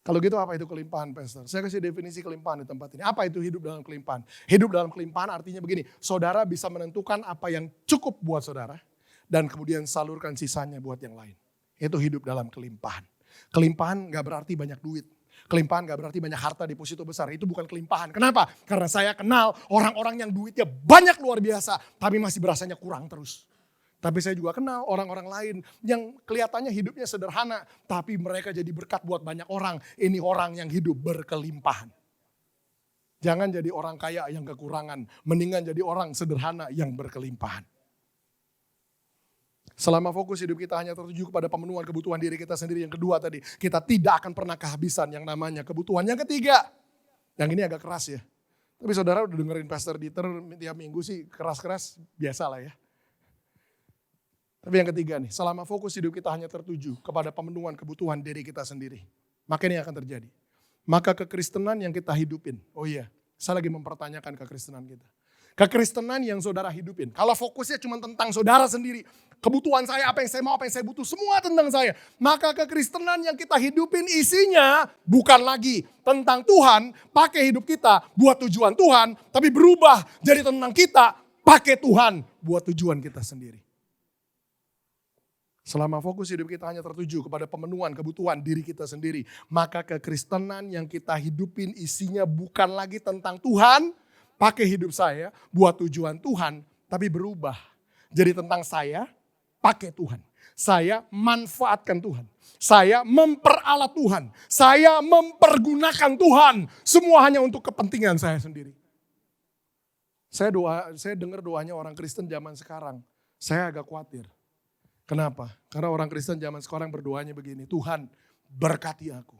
Kalau gitu apa itu kelimpahan, Pastor? Saya kasih definisi kelimpahan di tempat ini. Apa itu hidup dalam kelimpahan? Hidup dalam kelimpahan artinya begini, saudara bisa menentukan apa yang cukup buat saudara, dan kemudian salurkan sisanya buat yang lain. Itu hidup dalam kelimpahan. Kelimpahan gak berarti banyak duit. Kelimpahan gak berarti banyak harta deposito besar. Itu bukan kelimpahan. Kenapa? Karena saya kenal orang-orang yang duitnya banyak luar biasa, tapi masih berasanya kurang terus. Tapi saya juga kenal orang-orang lain yang kelihatannya hidupnya sederhana, tapi mereka jadi berkat buat banyak orang. Ini orang yang hidup berkelimpahan. Jangan jadi orang kaya yang kekurangan, mendingan jadi orang sederhana yang berkelimpahan. Selama fokus hidup kita hanya tertuju kepada pemenuhan kebutuhan diri kita sendiri. Yang kedua tadi, kita tidak akan pernah kehabisan yang namanya kebutuhan. Yang ketiga, yang ini agak keras ya. Tapi saudara udah dengerin Pastor Dieter tiap minggu sih keras-keras, biasa lah ya. Tapi yang ketiga nih, selama fokus hidup kita hanya tertuju kepada pemenuhan kebutuhan diri kita sendiri. Maka ini akan terjadi. Maka kekristenan yang kita hidupin, oh iya, saya lagi mempertanyakan kekristenan kita. Kekristenan yang saudara hidupin. Kalau fokusnya cuma tentang saudara sendiri. Kebutuhan saya, apa yang saya mau, apa yang saya butuh. Semua tentang saya. Maka kekristenan yang kita hidupin isinya bukan lagi tentang Tuhan. Pakai hidup kita buat tujuan Tuhan. Tapi berubah jadi tentang kita pakai Tuhan buat tujuan kita sendiri. Selama fokus hidup kita hanya tertuju kepada pemenuhan kebutuhan diri kita sendiri, maka kekristenan yang kita hidupin isinya bukan lagi tentang Tuhan, pakai hidup saya buat tujuan Tuhan, tapi berubah. Jadi tentang saya, pakai Tuhan. Saya manfaatkan Tuhan. Saya memperalat Tuhan. Saya mempergunakan Tuhan. Semua hanya untuk kepentingan saya sendiri. Saya dengar doanya orang Kristen zaman sekarang. Saya agak khawatir. Kenapa? Karena orang Kristen zaman sekarang berdoanya begini, Tuhan berkati aku.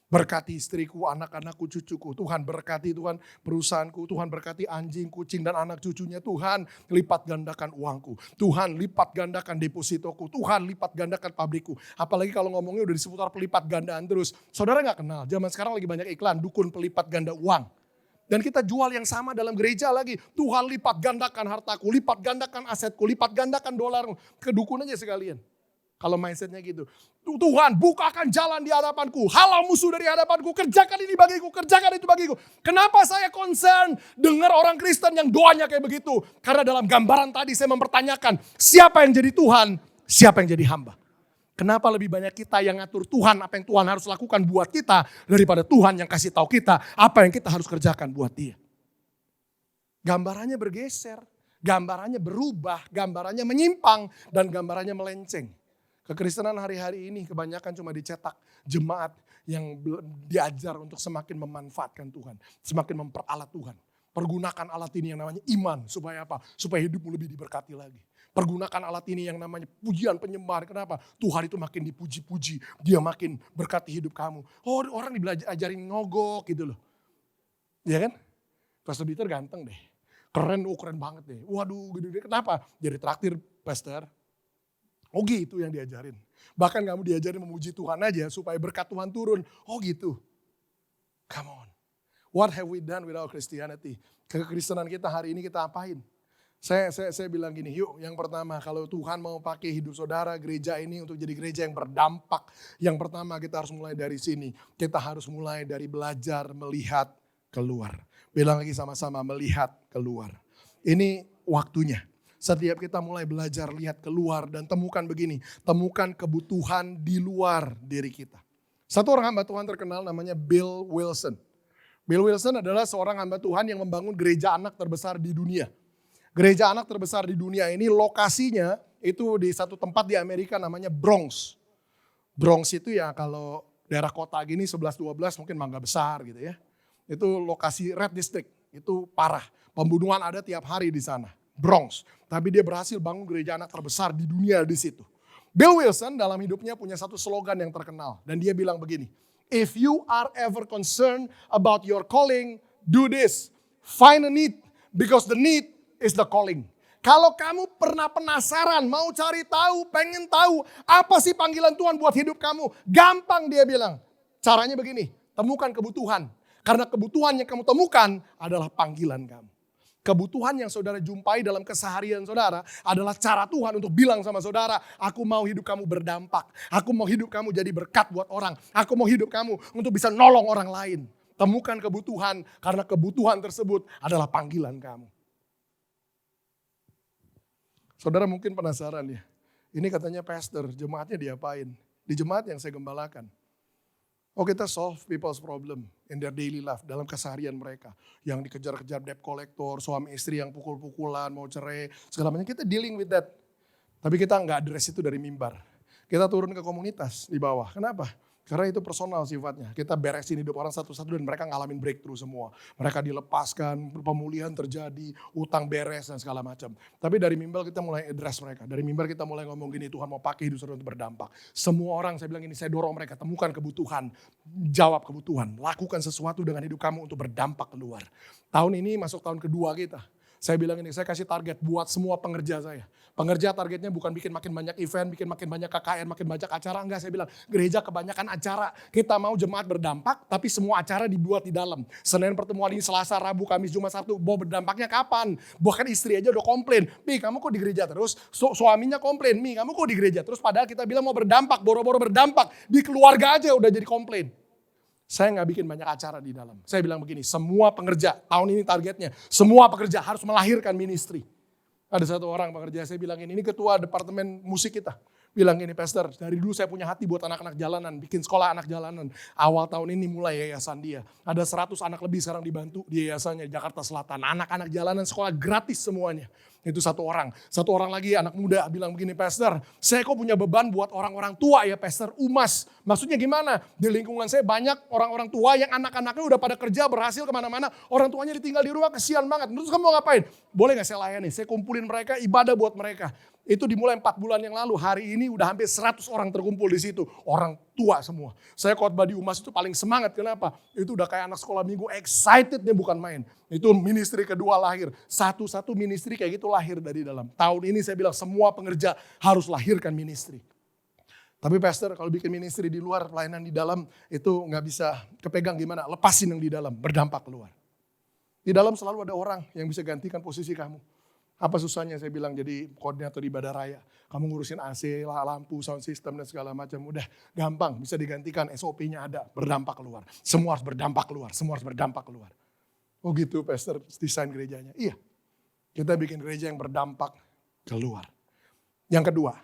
Berkati istriku, anak-anakku, cucuku. Tuhan berkati, Tuhan perusahaanku. Tuhan berkati anjing, kucing, dan anak cucunya. Tuhan lipat gandakan uangku. Tuhan lipat gandakan depositoku. Tuhan lipat gandakan pabrikku. Apalagi kalau ngomongnya udah di seputar pelipat gandaan terus. Saudara gak kenal, zaman sekarang lagi banyak iklan, dukun pelipat ganda uang. Dan kita jual yang sama dalam gereja lagi. Tuhan lipat gandakan hartaku, lipat gandakan asetku, lipat gandakan dolarmu. Kedukun aja sekalian. Kalau mindsetnya gitu. Tuhan bukakan jalan di hadapanku. Halau musuh dari hadapanku. Kerjakan ini bagiku, kerjakan itu bagiku. Kenapa saya concern dengar orang Kristen yang doanya kayak begitu? Karena dalam gambaran tadi saya mempertanyakan. Siapa yang jadi Tuhan, siapa yang jadi hamba? Kenapa lebih banyak kita yang ngatur Tuhan, apa yang Tuhan harus lakukan buat kita, daripada Tuhan yang kasih tahu kita apa yang kita harus kerjakan buat dia. Gambarannya bergeser, gambarannya berubah, gambarannya menyimpang, dan gambarannya melenceng. Kekristenan hari-hari ini kebanyakan cuma dicetak jemaat yang diajar untuk semakin memanfaatkan Tuhan, semakin memperalat Tuhan. Pergunakan alat ini yang namanya iman, supaya apa? Supaya hidupmu lebih diberkati lagi. Pergunakan alat ini yang namanya pujian penyembahan. Kenapa? Tuhan itu makin dipuji-puji. Dia makin berkati hidup kamu. Oh, orang diajarin ngogok gitu loh. Iya kan? Pastor Dieter ganteng deh. Keren, keren banget deh. Waduh, gede-gede. Kenapa? Jadi traktir, Pastor. Oh gitu yang diajarin. Bahkan kamu diajarin memuji Tuhan aja supaya berkat Tuhan turun. Oh gitu. Come on. What have we done with our Christianity? Kekristenan kita hari ini kita apain? Saya bilang gini, yuk yang pertama kalau Tuhan mau pakai hidup saudara gereja ini untuk jadi gereja yang berdampak. Yang pertama kita harus mulai dari sini. Kita harus mulai dari belajar melihat keluar. Bilang lagi sama-sama, melihat keluar. Ini waktunya. Setiap kita mulai belajar lihat keluar dan temukan begini. Temukan kebutuhan di luar diri kita. Satu orang hamba Tuhan terkenal namanya Bill Wilson. Bill Wilson adalah seorang hamba Tuhan yang membangun gereja anak terbesar di dunia. Gereja anak terbesar di dunia ini lokasinya itu di satu tempat di Amerika namanya Bronx. Bronx itu ya kalau daerah kota gini 11-12 mungkin Mangga Besar gitu ya. Itu lokasi red district, itu parah. Pembunuhan ada tiap hari di sana, Bronx. Tapi dia berhasil bangun gereja anak terbesar di dunia di situ. Bill Wilson dalam hidupnya punya satu slogan yang terkenal. Dan dia bilang begini, if you are ever concerned about your calling, do this. Find a need because the need is the calling. Kalau kamu pernah penasaran, mau cari tahu, pengen tahu apa sih panggilan Tuhan buat hidup kamu, gampang dia bilang. Caranya begini, temukan kebutuhan. Karena kebutuhan yang kamu temukan adalah panggilan kamu. Kebutuhan yang saudara jumpai dalam keseharian saudara adalah cara Tuhan untuk bilang sama saudara, aku mau hidup kamu berdampak. Aku mau hidup kamu jadi berkat buat orang. Aku mau hidup kamu untuk bisa nolong orang lain. Temukan kebutuhan karena kebutuhan tersebut adalah panggilan kamu. Saudara mungkin penasaran ya, ini katanya pastor, jemaatnya diapain? Di jemaat yang saya gembalakan. Oh kita solve people's problem in their daily life, dalam keseharian mereka. Yang dikejar-kejar debt collector, suami istri yang pukul-pukulan, mau cerai, segala macam. Kita dealing with that. Tapi kita nggak address itu dari mimbar. Kita turun ke komunitas di bawah. Kenapa? Karena itu personal sifatnya. Kita beresin hidup orang satu-satu dan mereka ngalamin breakthrough semua. Mereka dilepaskan, pemulihan terjadi, utang beres dan segala macam. Tapi dari mimbar kita mulai address mereka. Dari mimbar kita mulai ngomong gini, Tuhan mau pakai hidup saudara untuk berdampak. Semua orang saya bilang ini, saya dorong mereka, temukan kebutuhan, jawab kebutuhan. Lakukan sesuatu dengan hidup kamu untuk berdampak keluar. Tahun ini masuk tahun kedua kita. Saya bilang ini, saya kasih target buat semua pengerja saya. Pengerja targetnya bukan bikin makin banyak event, bikin makin banyak KKN, makin banyak acara. Enggak, saya bilang gereja kebanyakan acara. Kita mau jemaat berdampak, tapi semua acara dibuat di dalam. Senin pertemuan ini, Selasa, Rabu, Kamis, Jumat, Sabtu. Mau berdampaknya kapan? Bahkan istri aja udah komplain. Mi, kamu kok di gereja terus? Suaminya komplain. Mi, kamu kok di gereja terus? Padahal kita bilang mau berdampak, boro-boro berdampak. Di keluarga aja udah jadi komplain. Saya nggak bikin banyak acara di dalam. Saya bilang begini, semua pengerja, tahun ini targetnya, semua pekerja harus melahirkan ministry. Ada satu orang pekerja, saya bilang ini ketua departemen musik kita. bilang gini, Pastor, dari dulu saya punya hati buat anak-anak jalanan, bikin sekolah anak jalanan. Awal tahun ini mulai yayasan dia. Ada 100 anak lebih sekarang dibantu di yayasannya Jakarta Selatan. Anak-anak jalanan sekolah gratis semuanya. Itu satu orang. Satu orang lagi anak muda bilang begini, Pastor, saya kok punya beban buat orang-orang tua ya Pastor, UMAS. Maksudnya gimana? Di lingkungan saya banyak orang-orang tua yang anak-anaknya udah pada kerja, berhasil kemana-mana. Orang tuanya ditinggal di rumah, kesian banget. Terus kamu mau ngapain? Boleh gak saya layani? Saya kumpulin mereka, ibadah buat mereka. Itu dimulai 4 bulan yang lalu. Hari ini udah hampir 100 orang terkumpul di situ. Orang tua semua. Saya khotbah di UMAS itu paling semangat. Kenapa? Itu udah kayak anak sekolah minggu. Excited dia bukan main. Itu ministry kedua lahir. Satu-satu ministry kayak gitu lahir dari dalam. Tahun ini saya bilang semua pengerja harus lahirkan ministry. Tapi Pastor kalau bikin ministry di luar, pelayanan di dalam itu gak bisa kepegang gimana. Lepasin yang di dalam, berdampak keluar. Di dalam selalu ada orang yang bisa gantikan posisi kamu. Apa susahnya saya bilang jadi koordinator ibadah raya. Kamu ngurusin AC, lampu, sound system dan segala macam. Udah gampang, bisa digantikan, SOP-nya ada, berdampak keluar. Semua harus berdampak keluar, semua harus berdampak keluar. Oh gitu Pastor, desain gerejanya. Iya, kita bikin gereja yang berdampak keluar. Yang kedua,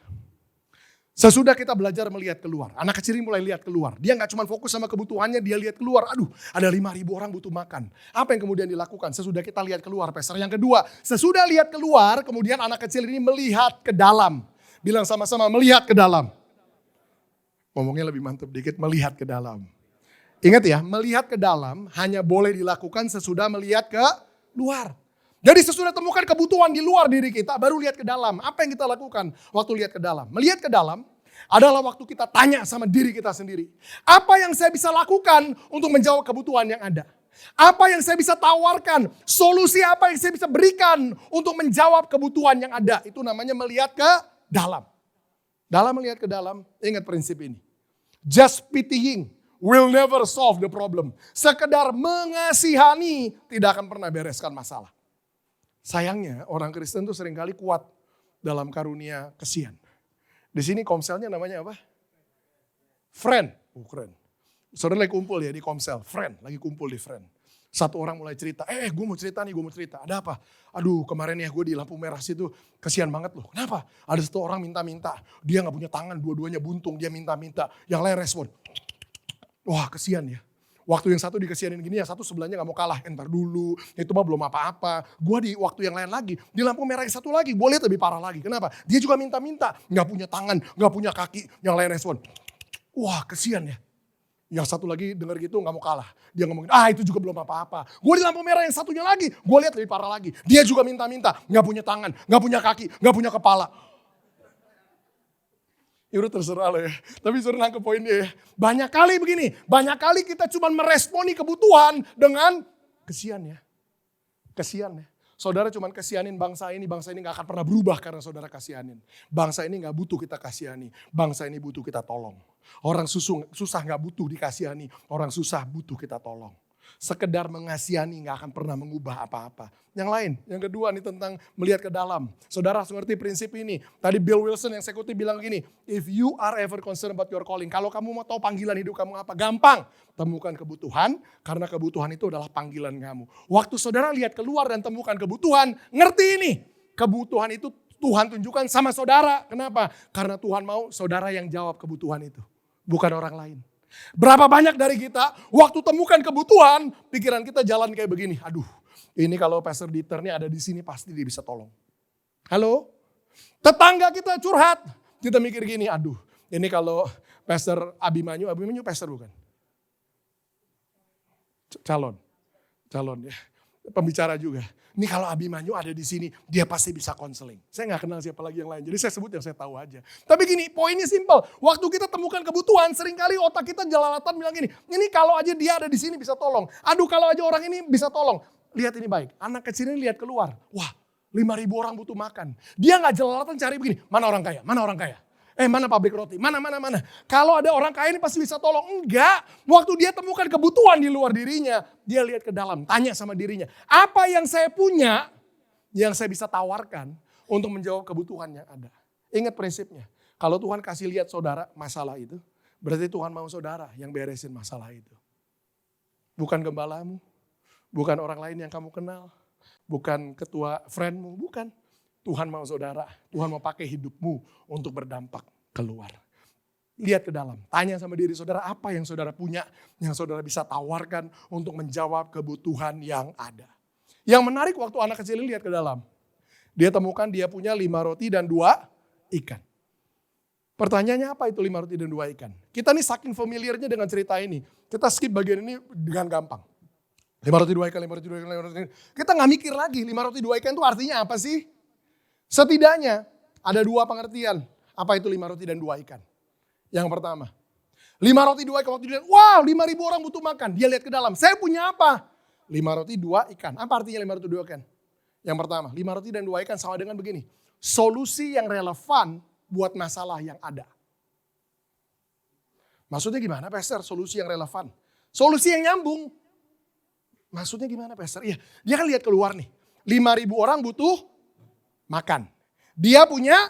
sesudah kita belajar melihat keluar, anak kecil ini mulai lihat keluar. Dia gak cuma fokus sama kebutuhannya, dia lihat keluar. Aduh, ada 5.000 orang butuh makan. Apa yang kemudian dilakukan? Sesudah kita lihat keluar, Pastor. Yang kedua, sesudah lihat keluar, kemudian anak kecil ini melihat ke dalam. Bilang sama-sama, melihat ke dalam. Ngomongnya lebih mantap dikit, melihat ke dalam. Ingat ya, melihat ke dalam hanya boleh dilakukan sesudah melihat ke luar. Jadi sesudah temukan kebutuhan di luar diri kita, baru lihat ke dalam. Apa yang kita lakukan waktu lihat ke dalam? Melihat ke dalam adalah waktu kita tanya sama diri kita sendiri. Apa yang saya bisa lakukan untuk menjawab kebutuhan yang ada? Apa yang saya bisa tawarkan? Solusi apa yang saya bisa berikan untuk menjawab kebutuhan yang ada? Itu namanya melihat ke dalam. Dalam melihat ke dalam, ingat prinsip ini. Just pitying will never solve the problem. Sekedar mengasihani tidak akan pernah bereskan masalah. Sayangnya orang Kristen tuh seringkali kuat dalam karunia kesian. Di sini komselnya namanya apa? Friend. Oh keren. Saudara lagi kumpul ya di komsel. Friend, lagi kumpul di friend. Satu orang mulai cerita, gue mau cerita nih, gue mau cerita. Ada apa? Aduh kemarin ya gue di lampu merah situ kesian banget loh. Kenapa? Ada satu orang minta-minta. Dia gak punya tangan, dua-duanya buntung. Dia minta-minta. Yang lain respon. Wah kesian ya. Waktu yang satu dikesianin gini, yang satu sebelahnya gak mau kalah. Entar dulu, itu mah belum apa-apa. Gue di waktu yang lain lagi, di lampu merah yang satu lagi, gue lihat lebih parah lagi. Kenapa? Dia juga minta-minta, gak punya tangan, gak punya kaki. Yang lain respon, wah kesian ya. Yang satu lagi denger gitu gak mau kalah. Dia ngomongin, itu juga belum apa-apa. Gue di lampu merah yang satunya lagi, gue lihat lebih parah lagi. Dia juga minta-minta, gak punya tangan, gak punya kaki, gak punya kepala. Ya udah terserah lo ya. Tapi suruh nangkep poinnya ya. Banyak kali begini. Banyak kali kita cuma meresponi kebutuhan dengan kesian ya. Kesian ya. Saudara cuma kesianin bangsa ini gak akan pernah berubah karena saudara kasihanin. Bangsa ini gak butuh kita kasihani. Bangsa ini butuh kita tolong. Orang susah gak butuh dikasihani. Orang susah butuh kita tolong. Sekedar mengasihani gak akan pernah mengubah apa-apa. Yang lain, yang kedua nih tentang melihat ke dalam. Saudara harus ngerti prinsip ini. Tadi Bill Wilson yang saya kutip bilang gini, if you are ever concerned about your calling, kalau kamu mau tahu panggilan hidup kamu apa, gampang. Temukan kebutuhan, karena kebutuhan itu adalah panggilan kamu. Waktu saudara lihat keluar dan temukan kebutuhan, ngerti ini. Kebutuhan itu Tuhan tunjukkan sama saudara. Kenapa? Karena Tuhan mau saudara yang jawab kebutuhan itu. Bukan orang lain. Berapa banyak dari kita waktu temukan kebutuhan, pikiran kita jalan kayak begini. Aduh, ini kalau Pastor Dieter nih ada di sini pasti dia bisa tolong. Halo? Tetangga kita curhat. Kita mikir gini, aduh, ini kalau Pastor Abimanyu Pastor bukan? Calon ya. Pembicara juga. Ini kalau Abimanyu ada di sini, dia pasti bisa konseling. Saya gak kenal siapa lagi yang lain, jadi saya sebut yang saya tahu aja. Tapi gini, poinnya simpel. Waktu kita temukan kebutuhan, seringkali otak kita jalalatan bilang gini, ini kalau aja dia ada di sini bisa tolong. Aduh kalau aja orang ini bisa tolong. Lihat ini baik, anak kecil ini lihat keluar. Wah, 5.000 orang butuh makan. Dia gak jalalatan cari begini, mana orang kaya, mana orang kaya. Mana pabrik roti, mana. Kalau ada orang kaya ini pasti bisa tolong. Enggak, waktu dia temukan kebutuhan di luar dirinya, dia lihat ke dalam, tanya sama dirinya. Apa yang saya punya, yang saya bisa tawarkan untuk menjawab kebutuhan yang ada. Ingat prinsipnya, kalau Tuhan kasih lihat saudara masalah itu, berarti Tuhan mau saudara yang beresin masalah itu. Bukan gembalamu, bukan orang lain yang kamu kenal, bukan ketua friendmu, bukan. Tuhan mau saudara, Tuhan mau pakai hidupmu untuk berdampak keluar. Lihat ke dalam, tanya sama diri saudara apa yang saudara punya, yang saudara bisa tawarkan untuk menjawab kebutuhan yang ada. Yang menarik waktu anak kecil ini lihat ke dalam. Dia temukan dia punya 5 roti dan 2 ikan. Pertanyaannya apa itu 5 roti dan 2 ikan? Kita nih saking familiarnya dengan cerita ini, kita skip bagian ini dengan gampang. 5 roti 2 ikan, 5 roti 2 ikan, 5 roti 2 ikan. Kita gak mikir lagi 5 roti 2 ikan itu artinya apa sih? Setidaknya ada 2 pengertian. Apa itu 5 roti dan 2 ikan? Yang pertama, 5 roti 2 ikan. Waktu dia lihat, wow 5.000 orang butuh makan. Dia lihat ke dalam, saya punya apa? 5 roti 2 ikan. Apa artinya 5 roti 2 ikan? Yang pertama, 5 roti dan 2 ikan sama dengan begini. Solusi yang relevan buat masalah yang ada. Maksudnya gimana Pastor? Solusi yang relevan. Solusi yang nyambung. Maksudnya gimana Pastor? Iya, dia kan lihat keluar nih. 5.000 orang butuh makan. Dia punya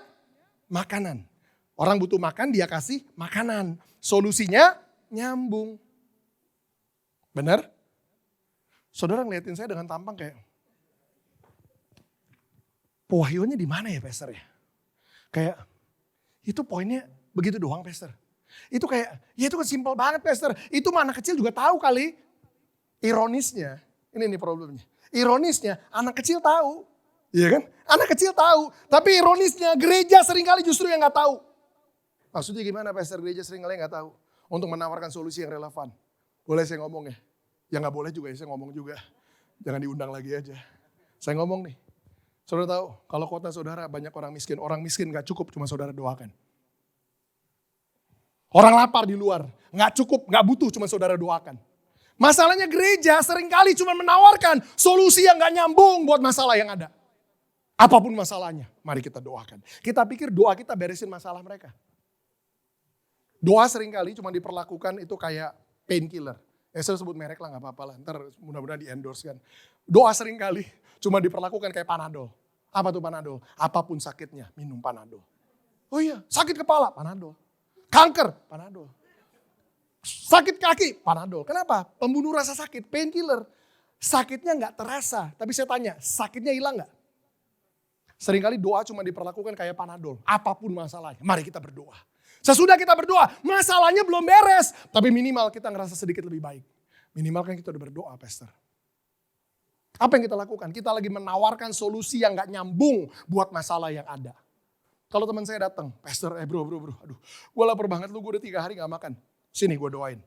makanan. Orang butuh makan, dia kasih makanan. Solusinya nyambung. Benar? Saudara ngeliatin saya dengan tampang kayak, Wahyonya di mana ya Pastor ya? Kayak, itu poinnya begitu doang Pastor. Itu kayak, ya itu kan simpel banget Pastor. Itu mah anak kecil juga tahu kali. Ironisnya, ini nih problemnya. Ironisnya, anak kecil tahu. Iya kan? Anak kecil tahu. Tapi ironisnya, gereja seringkali justru yang gak tahu. Maksudnya gimana Pastor? Gereja seringkali gak tahu. Untuk menawarkan solusi yang relevan. Boleh saya ngomong ya? Ya gak boleh juga ya, saya ngomong juga. Jangan diundang lagi aja. Saya ngomong nih. Saudara tahu, kalau kota saudara banyak orang miskin gak cukup cuma saudara doakan. Orang lapar di luar, gak cukup, gak butuh cuma saudara doakan. Masalahnya gereja seringkali cuma menawarkan solusi yang gak nyambung buat masalah yang ada. Apapun masalahnya, mari kita doakan. Kita pikir doa kita beresin masalah mereka. Doa seringkali cuma diperlakukan itu kayak painkiller. Saya sebut merek lah gak apa-apa lah, ntar mudah-mudahan di-endorse kan. Doa seringkali cuma diperlakukan kayak Panadol. Apa tuh Panadol? Apapun sakitnya, minum Panadol. Oh iya, sakit kepala, Panadol. Kanker, Panadol. Sakit kaki, Panadol. Kenapa? Pembunuh rasa sakit, painkiller. Sakitnya gak terasa, tapi saya tanya, sakitnya hilang gak? Seringkali doa cuma diperlakukan kayak Panadol. Apapun masalahnya, mari kita berdoa. Sesudah kita berdoa, masalahnya belum beres. Tapi minimal kita ngerasa sedikit lebih baik. Minimal kan kita udah berdoa, Pastor. Apa yang kita lakukan? Kita lagi menawarkan solusi yang gak nyambung buat masalah yang ada. Kalau teman saya datang, Pastor, bro, aduh, gue lapar banget lu, gue udah 3 hari gak makan. Sini gue doain.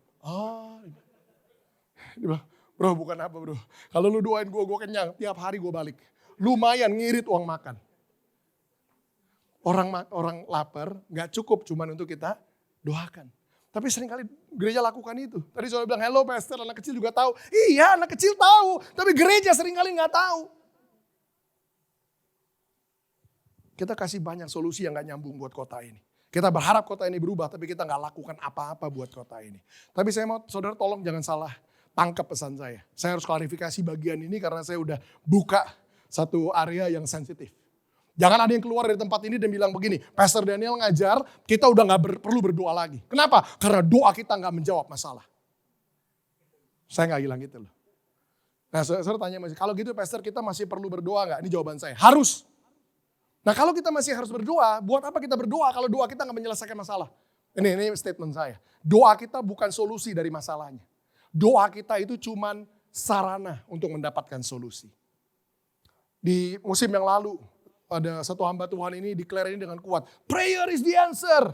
Dia bilang, bro bukan apa bro. Kalau lu doain gue kenyang, tiap hari gue balik. Lumayan ngirit uang makan. Orang lapar gak cukup cuman untuk kita doakan. Tapi seringkali gereja lakukan itu. Tadi saya bilang, hello pastor, anak kecil juga tahu. Iya anak kecil tahu, tapi gereja seringkali gak tahu. Kita kasih banyak solusi yang gak nyambung buat kota ini. Kita berharap kota ini berubah, tapi kita gak lakukan apa-apa buat kota ini. Tapi saya mau saudara tolong jangan salah tangkap pesan saya. Saya harus klarifikasi bagian ini karena saya udah buka satu area yang sensitif. Jangan ada yang keluar dari tempat ini dan bilang begini, Pastor Daniel ngajar, kita udah gak perlu berdoa lagi. Kenapa? Karena doa kita gak menjawab masalah. Saya gak bilang gitu loh. Nah saudara tanya masih, kalau gitu Pastor kita masih perlu berdoa gak? Ini jawaban saya, harus. Nah kalau kita masih harus berdoa, buat apa kita berdoa kalau doa kita gak menyelesaikan masalah? Ini statement saya. Doa kita bukan solusi dari masalahnya. Doa kita itu cuman sarana untuk mendapatkan solusi. Di musim yang lalu, ada satu hamba Tuhan ini declare ini dengan kuat. Prayer is the answer.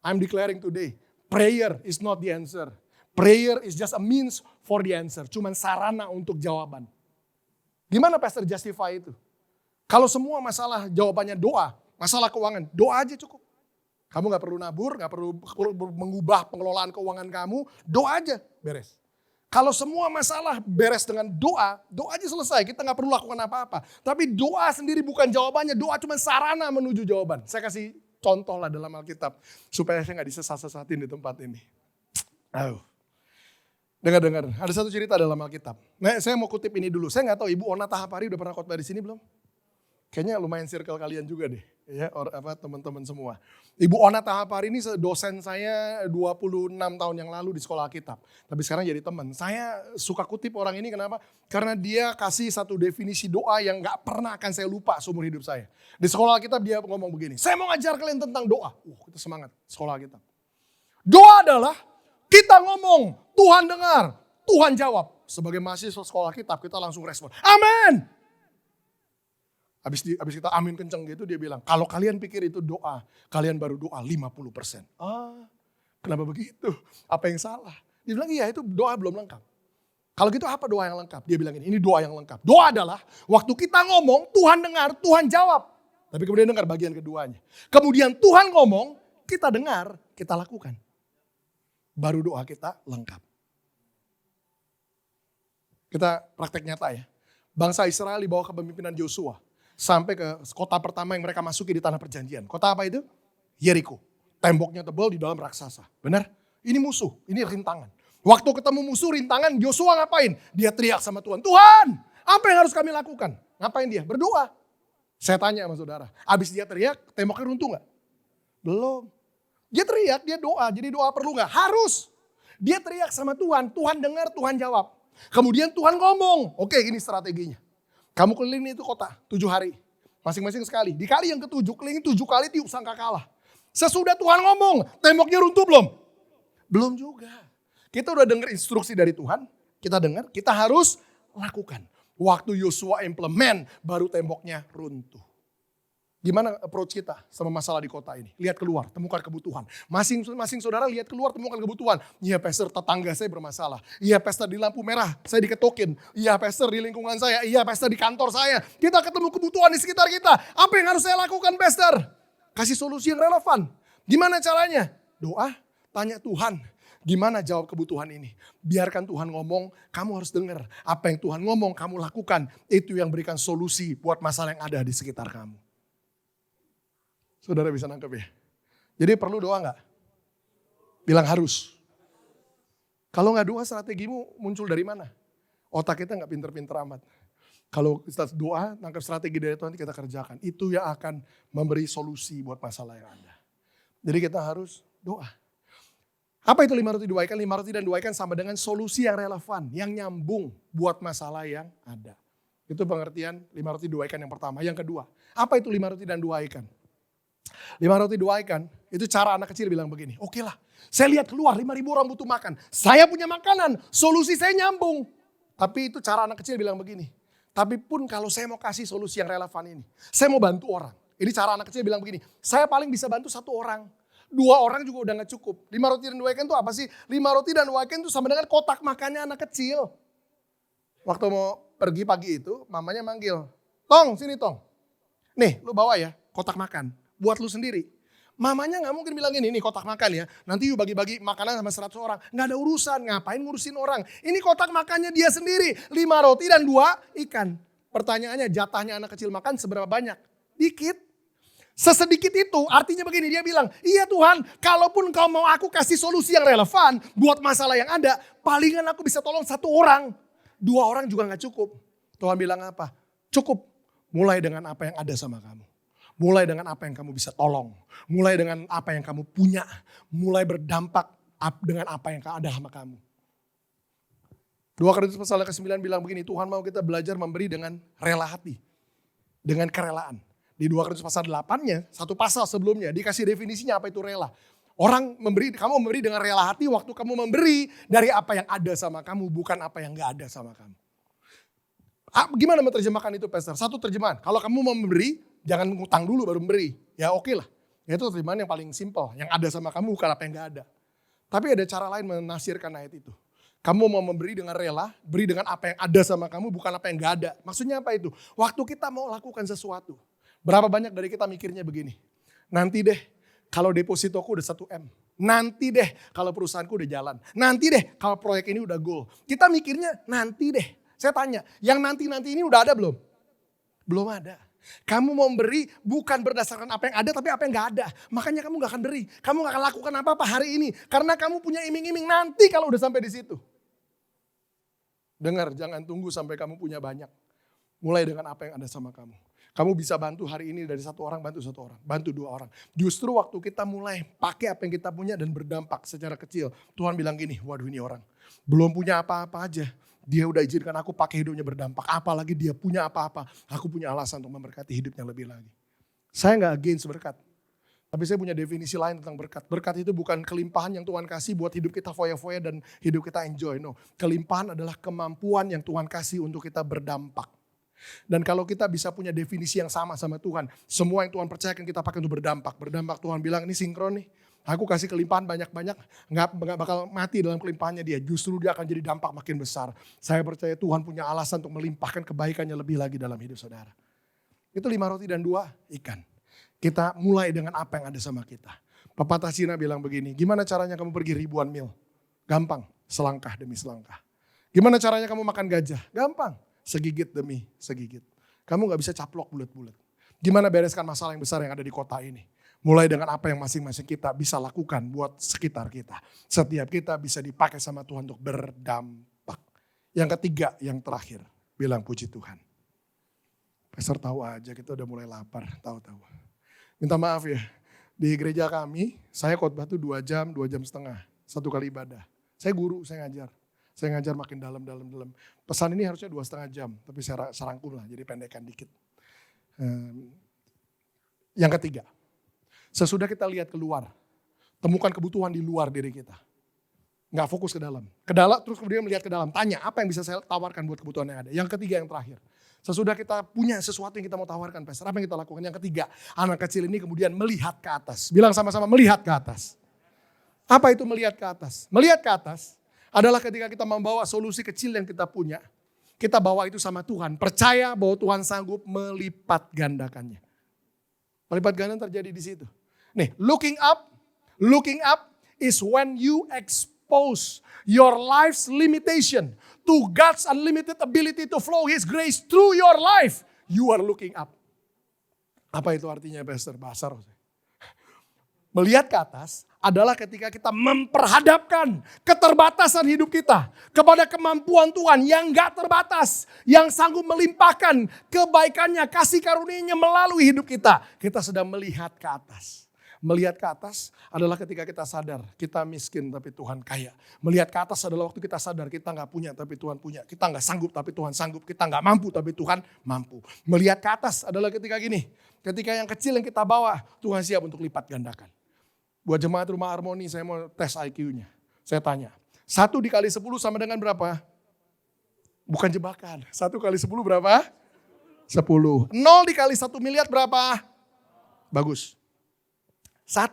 I'm declaring today. Prayer is not the answer. Prayer is just a means for the answer. Cuman sarana untuk jawaban. Gimana Pastor justify itu? Kalau semua masalah jawabannya doa. Masalah keuangan, doa aja cukup. Kamu gak perlu nabur, gak perlu mengubah pengelolaan keuangan kamu. Doa aja, beres. Kalau semua masalah beres dengan doa, doa aja selesai. Kita gak perlu lakukan apa-apa. Tapi doa sendiri bukan jawabannya. Doa cuma sarana menuju jawaban. Saya kasih contoh lah dalam Alkitab. Supaya saya gak disesat-sesatin di tempat ini. Dengar. Ada satu cerita dalam Alkitab. Nah, saya mau kutip ini dulu. Saya gak tahu Ibu Ona Tahapari udah pernah khotbah di sini belum? Kayaknya lumayan circle kalian juga deh, ya teman-teman semua. Ibu Ona Tahapari ini dosen saya 26 tahun yang lalu di sekolah Alkitab. Tapi sekarang jadi teman. Saya suka kutip orang ini kenapa? Karena dia kasih satu definisi doa yang gak pernah akan saya lupa seumur hidup saya. Di sekolah Alkitab dia ngomong begini, saya mau ngajar kalian tentang doa. Kita semangat sekolah Alkitab. Doa adalah kita ngomong, Tuhan dengar, Tuhan jawab. Sebagai mahasiswa sekolah Alkitab kita langsung respon, amin. Habis kita amin kenceng gitu dia bilang, kalau kalian pikir itu doa, kalian baru doa 50%. Kenapa begitu? Apa yang salah? Dia bilang iya itu doa belum lengkap. Kalau gitu apa doa yang lengkap? Dia bilang ini doa yang lengkap. Doa adalah waktu kita ngomong, Tuhan dengar, Tuhan jawab. Tapi kemudian dengar bagian keduanya. Kemudian Tuhan ngomong, kita dengar, kita lakukan. Baru doa kita lengkap. Kita praktek nyata ya. Bangsa Israel di bawah kepemimpinan Yosua. Sampai ke kota pertama yang mereka masuki di tanah perjanjian. Kota apa itu? Yeriko. Temboknya tebal di dalam raksasa. Benar? Ini musuh, ini rintangan. Waktu ketemu musuh rintangan, Yosua ngapain? Dia teriak sama Tuhan. Tuhan, apa yang harus kami lakukan? Ngapain dia? Berdoa. Saya tanya sama saudara. Abis dia teriak, temboknya runtuh gak? Belum. Dia teriak, dia doa. Jadi doa perlu gak? Harus. Dia teriak sama Tuhan. Tuhan dengar, Tuhan jawab. Kemudian Tuhan ngomong. Oke, ini strateginya. Kamu keliling itu kota 7 hari. Masing-masing sekali. Di kali yang ke-7, keliling 7 kali tiup sangka kalah. Sesudah Tuhan ngomong, temboknya runtuh belum? Belum juga. Kita udah dengar instruksi dari Tuhan. Kita dengar, kita harus lakukan. Waktu Yosua implement, baru temboknya runtuh. Gimana approach kita sama masalah di kota ini? Lihat keluar, temukan kebutuhan. Masing-masing saudara lihat keluar, temukan kebutuhan. Iya pastor, tetangga saya bermasalah. Iya pastor, di lampu merah saya diketokin. Iya pastor, di lingkungan saya. Iya pastor, di kantor saya. Kita ketemu kebutuhan di sekitar kita. Apa yang harus saya lakukan pastor? Kasih solusi yang relevan. Gimana caranya? Doa, tanya Tuhan. Gimana jawab kebutuhan ini? Biarkan Tuhan ngomong, kamu harus dengar. Apa yang Tuhan ngomong, kamu lakukan. Itu yang berikan solusi buat masalah yang ada di sekitar kamu. Saudara bisa nangkep ya? Jadi perlu doa gak? Bilang harus. Kalau gak doa strategimu muncul dari mana? Otak kita gak pinter-pinter amat. Kalau kita doa, nangkep strategi dari Tuhan kita kerjakan. Itu yang akan memberi solusi buat masalah yang ada. Jadi kita harus doa. Apa itu 5 roti 2 ikan? 5 roti dan 2 ikan sama dengan solusi yang relevan, yang nyambung buat masalah yang ada. Itu pengertian 5 roti 2 ikan yang pertama. Yang kedua, apa itu 5 roti dan 2 ikan? 5 roti 2 ikan, itu cara anak kecil bilang begini, oke lah, saya lihat keluar 5.000 orang butuh makan. Saya punya makanan, solusi saya nyambung. Tapi itu cara anak kecil bilang begini. Tapi pun kalau saya mau kasih solusi yang relevan ini, saya mau bantu orang. Ini cara anak kecil bilang begini, saya paling bisa bantu 1 orang. 2 orang juga udah gak cukup. 5 roti dan 2 ikan itu apa sih? 5 roti dan 2 ikan itu sama dengan kotak makannya anak kecil. Waktu mau pergi pagi itu, mamanya manggil, Tong, sini Tong. Nih, lu bawa ya kotak makan. Buat lu sendiri. Mamanya gak mungkin bilang ini kotak makan ya. Nanti yuk bagi-bagi makanan sama 100 orang. Gak ada urusan, ngapain ngurusin orang. Ini kotak makannya dia sendiri. 5 roti dan 2 ikan. Pertanyaannya jatahnya anak kecil makan seberapa banyak? Dikit. Sesedikit itu artinya begini, dia bilang, iya Tuhan kalaupun kau mau aku kasih solusi yang relevan buat masalah yang ada, palingan aku bisa tolong 1 orang. 2 orang juga gak cukup. Tuhan bilang apa? Cukup. Mulai dengan apa yang ada sama kamu. Mulai dengan apa yang kamu bisa tolong. Mulai dengan apa yang kamu punya. Mulai berdampak dengan apa yang ada sama kamu. 2 Korintus pasal ke-9 bilang begini, Tuhan mau kita belajar memberi dengan rela hati. Dengan kerelaan. Di 2 Korintus pasal 8-nya, 1 pasal sebelumnya, dikasih definisinya apa itu rela. Orang memberi, kamu memberi dengan rela hati waktu kamu memberi dari apa yang ada sama kamu, bukan apa yang gak ada sama kamu. Gimana menerjemahkan itu pastor? 1 terjemahan, kalau kamu mau memberi, jangan ngutang dulu baru memberi. Ya oke lah. Itu terjemahan yang paling simpel. Yang ada sama kamu bukan apa yang gak ada. Tapi ada cara lain menafsirkan ayat itu. Kamu mau memberi dengan rela, beri dengan apa yang ada sama kamu bukan apa yang gak ada. Maksudnya apa itu? Waktu kita mau lakukan sesuatu. Berapa banyak dari kita mikirnya begini. Nanti deh kalau depositoku udah 1 M. Nanti deh kalau perusahaanku udah jalan. Nanti deh kalau proyek ini udah goal. Kita mikirnya nanti deh. Saya tanya, yang nanti-nanti ini udah ada belum? Belum ada. Kamu mau beri bukan berdasarkan apa yang ada tapi apa yang gak ada. Makanya kamu gak akan beri. Kamu gak akan lakukan apa-apa hari ini. Karena kamu punya iming-iming nanti kalau udah sampai di situ. Dengar, jangan tunggu sampai kamu punya banyak. Mulai dengan apa yang ada sama kamu. Kamu bisa bantu hari ini dari satu orang, bantu satu orang, bantu dua orang. Justru waktu kita mulai pakai apa yang kita punya dan berdampak secara kecil. Tuhan bilang gini, waduh ini orang belum punya apa-apa aja. Dia udah izinkan aku pakai hidupnya berdampak. Apalagi dia punya apa-apa. Aku punya alasan untuk memberkati hidupnya lebih lagi. Saya gak against berkat. Tapi saya punya definisi lain tentang berkat. Berkat itu bukan kelimpahan yang Tuhan kasih buat hidup kita foya-foya dan hidup kita enjoy. No, kelimpahan adalah kemampuan yang Tuhan kasih untuk kita berdampak. Dan kalau kita bisa punya definisi yang sama Tuhan, semua yang Tuhan percayakan kita pakai untuk berdampak. Berdampak Tuhan bilang ini sinkron nih. Aku kasih kelimpahan banyak-banyak, nggak bakal mati dalam kelimpahannya dia. Justru dia akan jadi dampak makin besar. Saya percaya Tuhan punya alasan untuk melimpahkan kebaikannya lebih lagi dalam hidup saudara. Itu 5 roti dan 2 ikan. Kita mulai dengan apa yang ada sama kita. Pepatah Cina bilang begini, gimana caranya kamu pergi ribuan mil? Gampang, selangkah demi selangkah. Gimana caranya kamu makan gajah? Gampang. Segigit demi segigit. Kamu gak bisa caplok bulat-bulat. Gimana bereskan masalah yang besar yang ada di kota ini? Mulai dengan apa yang masing-masing kita bisa lakukan buat sekitar kita. Setiap kita bisa dipakai sama Tuhan untuk berdampak. Yang ketiga, yang terakhir. Bilang puji Tuhan. Pastor tahu aja kita udah mulai lapar, tahu-tahu. Minta maaf ya, di gereja kami saya khotbah tuh 2 jam, 2 jam setengah. 1 kali ibadah. Saya guru, saya ngajar. Saya ngajar makin dalam. Pesan ini harusnya 2,5 jam, tapi saya rangkum lah, jadi pendekkan dikit. Yang ketiga, sesudah kita lihat keluar, temukan kebutuhan di luar diri kita. Nggak fokus ke dalam. Terus kemudian melihat ke dalam, tanya apa yang bisa saya tawarkan buat kebutuhan yang ada. Yang ketiga, yang terakhir. Sesudah kita punya sesuatu yang kita mau tawarkan, Pastor, apa yang kita lakukan? Yang ketiga, anak kecil ini kemudian melihat ke atas. Bilang sama-sama, melihat ke atas. Apa itu melihat ke atas? Melihat ke atas adalah ketika kita membawa solusi kecil yang kita punya, kita bawa itu sama Tuhan. Percaya bahwa Tuhan sanggup melipat gandakannya. Melipat ganda terjadi di situ. Nih, looking up is when you expose your life's limitation to God's unlimited ability to flow His grace through your life. You are looking up. Apa itu artinya, Pastor? Bahasa Roh. Melihat ke atas adalah ketika kita memperhadapkan keterbatasan hidup kita kepada kemampuan Tuhan yang gak terbatas, yang sanggup melimpahkan kebaikannya, kasih karunia-Nya melalui hidup kita. Kita sedang melihat ke atas. Melihat ke atas adalah ketika kita sadar kita miskin tapi Tuhan kaya. Melihat ke atas adalah waktu kita sadar kita gak punya tapi Tuhan punya. Kita gak sanggup tapi Tuhan sanggup. Kita gak mampu tapi Tuhan mampu. Melihat ke atas adalah ketika gini. Ketika yang kecil yang kita bawa Tuhan siap untuk lipat gandakan. Buat jemaat Rumah Harmoni saya mau tes IQ-nya. Saya tanya. 1 dikali 10 sama dengan berapa? Bukan jebakan. 1 kali 10 berapa? 10. 0 dikali 1 miliar berapa? Bagus. 1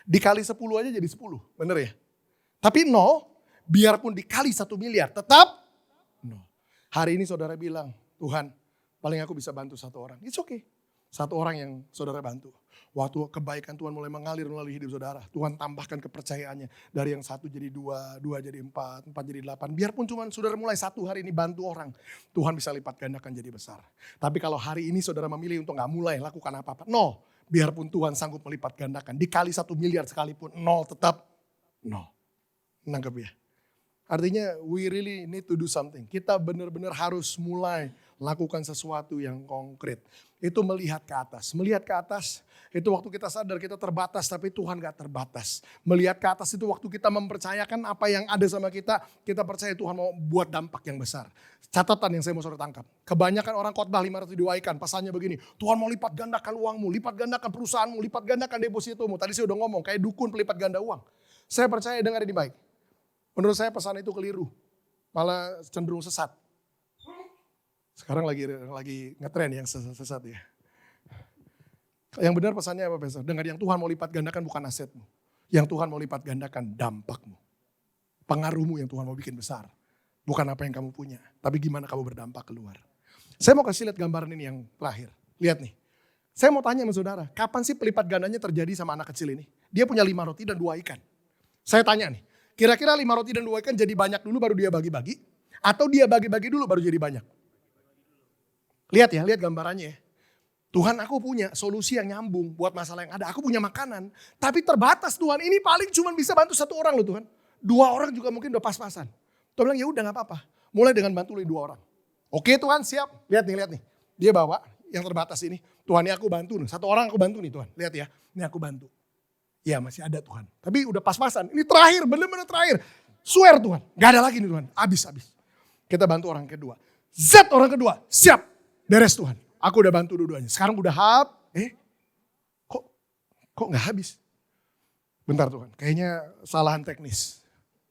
dikali 10 aja jadi 10. Bener ya? Tapi 0 biarpun dikali 1 miliar tetap 0. Hari ini saudara bilang, Tuhan paling aku bisa bantu 1 orang. It's okay. 1 orang yang saudara bantu. Waktu kebaikan Tuhan mulai mengalir melalui hidup saudara. Tuhan tambahkan kepercayaannya. Dari yang 1 jadi 2, 2 jadi 4, 4 jadi 8. Biarpun cuma saudara mulai 1 hari ini bantu orang. Tuhan bisa lipat gandakan jadi besar. Tapi kalau hari ini saudara memilih untuk gak mulai lakukan apa-apa. 0. Biarpun Tuhan sanggup melipat gandakan. Dikali 1 miliar sekalipun 0 tetap 0. Nangkep ya? Artinya we really need to do something. Kita benar-benar harus mulai lakukan sesuatu yang konkret. Itu melihat ke atas. Melihat ke atas itu waktu kita sadar kita terbatas tapi Tuhan gak terbatas. Melihat ke atas itu waktu kita mempercayakan apa yang ada sama kita. Kita percaya Tuhan mau buat dampak yang besar. Catatan yang saya mau saudara tangkap. Kebanyakan orang khotbah 5 roti 2 ikan. Pesannya begini. Tuhan mau lipat gandakan uangmu. Lipat gandakan perusahaanmu. Lipat gandakan depositomu. Tadi saya udah ngomong kayak dukun pelipat ganda uang. Saya percaya dengar ini baik. Menurut saya pesan itu keliru. Malah cenderung sesat. Sekarang lagi ngetren yang sesat ya. Yang benar pesannya apa Pastor? Dengar, yang Tuhan mau lipat gandakan bukan asetmu. Yang Tuhan mau lipat gandakan dampakmu. Pengaruhmu yang Tuhan mau bikin besar. Bukan apa yang kamu punya. Tapi gimana kamu berdampak keluar. Saya mau kasih lihat gambaran ini yang terakhir. Lihat nih. Saya mau tanya sama saudara. Kapan sih pelipat gandanya terjadi sama anak kecil ini? Dia punya 5 roti dan 2 ikan. Saya tanya nih. Kira-kira 5 roti dan 2 ikan jadi banyak dulu baru dia bagi-bagi? Atau dia bagi-bagi dulu baru jadi banyak? Lihat ya, lihat gambarannya ya. Tuhan, aku punya solusi yang nyambung buat masalah yang ada. Aku punya makanan, tapi terbatas Tuhan. Ini paling cuma bisa bantu 1 orang loh Tuhan. 2 orang juga mungkin udah pas-pasan. Tuhan bilang ya udah gak apa-apa. Mulai dengan bantu 2 orang. Oke Tuhan siap. Lihat nih. Dia bawa yang terbatas ini. Tuhan, ini aku bantu nih. Satu orang aku bantu nih Tuhan. Lihat ya, ini aku bantu. Ya masih ada Tuhan. Tapi udah pas-pasan. Ini terakhir, benar-benar terakhir. Swear Tuhan, gak ada lagi nih Tuhan. Habis. Kita bantu orang kedua. Z orang kedua, siap. Beres Tuhan. Aku udah bantu dua-duanya. Sekarang udah kok gak habis? Bentar Tuhan, kayaknya kesalahan teknis.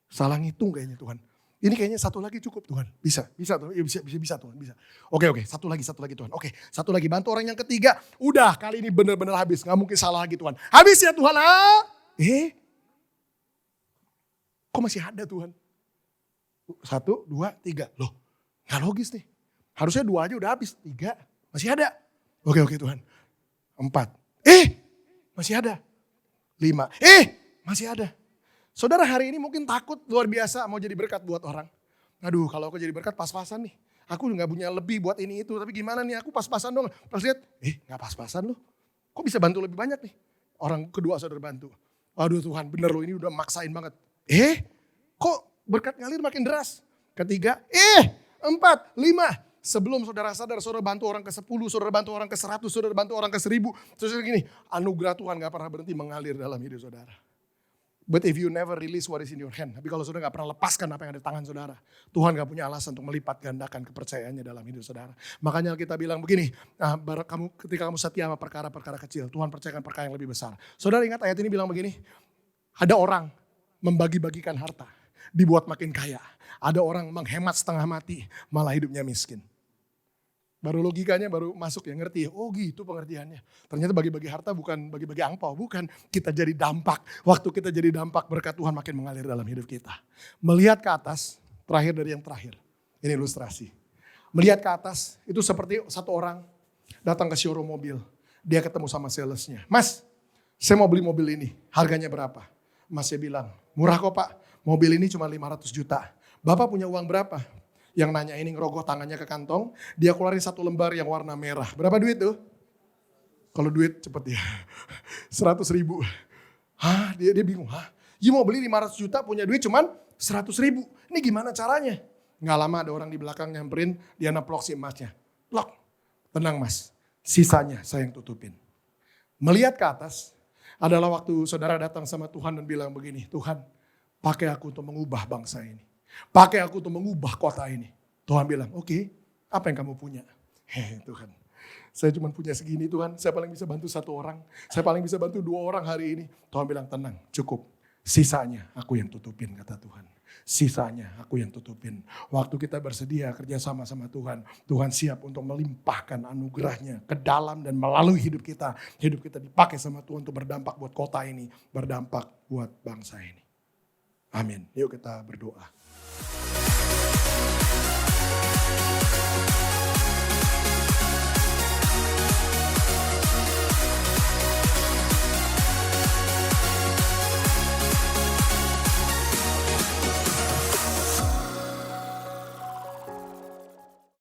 Salah ngitung kayaknya Tuhan. Ini kayaknya satu lagi cukup Tuhan. Bisa Tuhan. Bisa Tuhan, bisa. Oke, satu lagi Tuhan. Oke, satu lagi bantu orang yang ketiga. Udah, kali ini benar-benar habis. Gak mungkin salah lagi Tuhan. Habis ya Tuhan. Kok masih ada Tuhan? 1, 2, 3. Loh, gak logis nih. Harusnya 2 aja udah habis. 3, masih ada. Oke Tuhan. 4. Masih ada. 5. Masih ada. Saudara hari ini mungkin takut luar biasa mau jadi berkat buat orang. Aduh kalau aku jadi berkat pas-pasan nih. Aku gak punya lebih buat ini itu. Tapi gimana nih aku pas-pasan dong. Pas lihat, gak pas-pasan loh. Kok bisa bantu lebih banyak nih. Orang kedua saudara bantu. Waduh Tuhan bener loh ini udah maksain banget. Kok berkat ngalir makin deras. Ketiga, 4, 5. Sebelum saudara sadar, saudara bantu orang ke-10, saudara bantu orang ke-100, saudara bantu orang ke-1000. Terus gini, anugerah Tuhan gak pernah berhenti mengalir dalam hidup saudara. But if you never release what is in your hand. Tapi kalau saudara gak pernah lepaskan apa yang ada di tangan saudara. Tuhan gak punya alasan untuk melipat gandakan kepercayaannya dalam hidup saudara. Makanya kita bilang begini, ketika kamu setia sama perkara-perkara kecil, Tuhan percayakan perkara yang lebih besar. Saudara ingat ayat ini bilang begini, ada orang membagi-bagikan harta, dibuat makin kaya. Ada orang menghemat setengah mati, malah hidupnya miskin. Baru logikanya baru masuk ya, ngerti. Oh gitu pengertiannya. Ternyata bagi-bagi harta bukan bagi-bagi angpau, bukan. Kita jadi dampak. Waktu kita jadi dampak berkat Tuhan makin mengalir dalam hidup kita. Melihat ke atas, terakhir dari yang terakhir. Ini ilustrasi. Melihat ke atas itu seperti satu orang datang ke showroom mobil. Dia ketemu sama salesnya. Mas, saya mau beli mobil ini. Harganya berapa? Masnya bilang, murah kok Pak. Mobil ini cuma 500 juta. Bapak punya uang berapa? Yang nanya ini ngerogoh tangannya ke kantong. Dia keluarin 1 lembar yang warna merah. Berapa duit tuh? Kalau duit cepet ya. 100 ribu. Dia bingung. You mau beli 500 juta punya duit cuman 100 ribu. Ini gimana caranya? Nggak lama ada orang di belakang nyamperin. Dia neplok si emasnya. Plok. Tenang mas. Sisanya saya yang tutupin. Melihat ke atas adalah waktu saudara datang sama Tuhan dan bilang begini. Tuhan pakai aku untuk mengubah bangsa ini. Pakai aku untuk mengubah kota ini. Tuhan bilang, oke, apa yang kamu punya? Tuhan, saya cuma punya segini Tuhan. Saya paling bisa bantu 1 orang. Saya paling bisa bantu 2 orang hari ini. Tuhan bilang, tenang, cukup. Sisanya aku yang tutupin, kata Tuhan. Sisanya aku yang tutupin. Waktu kita bersedia kerja sama Tuhan. Tuhan siap untuk melimpahkan anugerahnya ke dalam dan melalui hidup kita. Hidup kita dipakai sama Tuhan untuk berdampak buat kota ini. Berdampak buat bangsa ini. Amin. Yuk kita berdoa.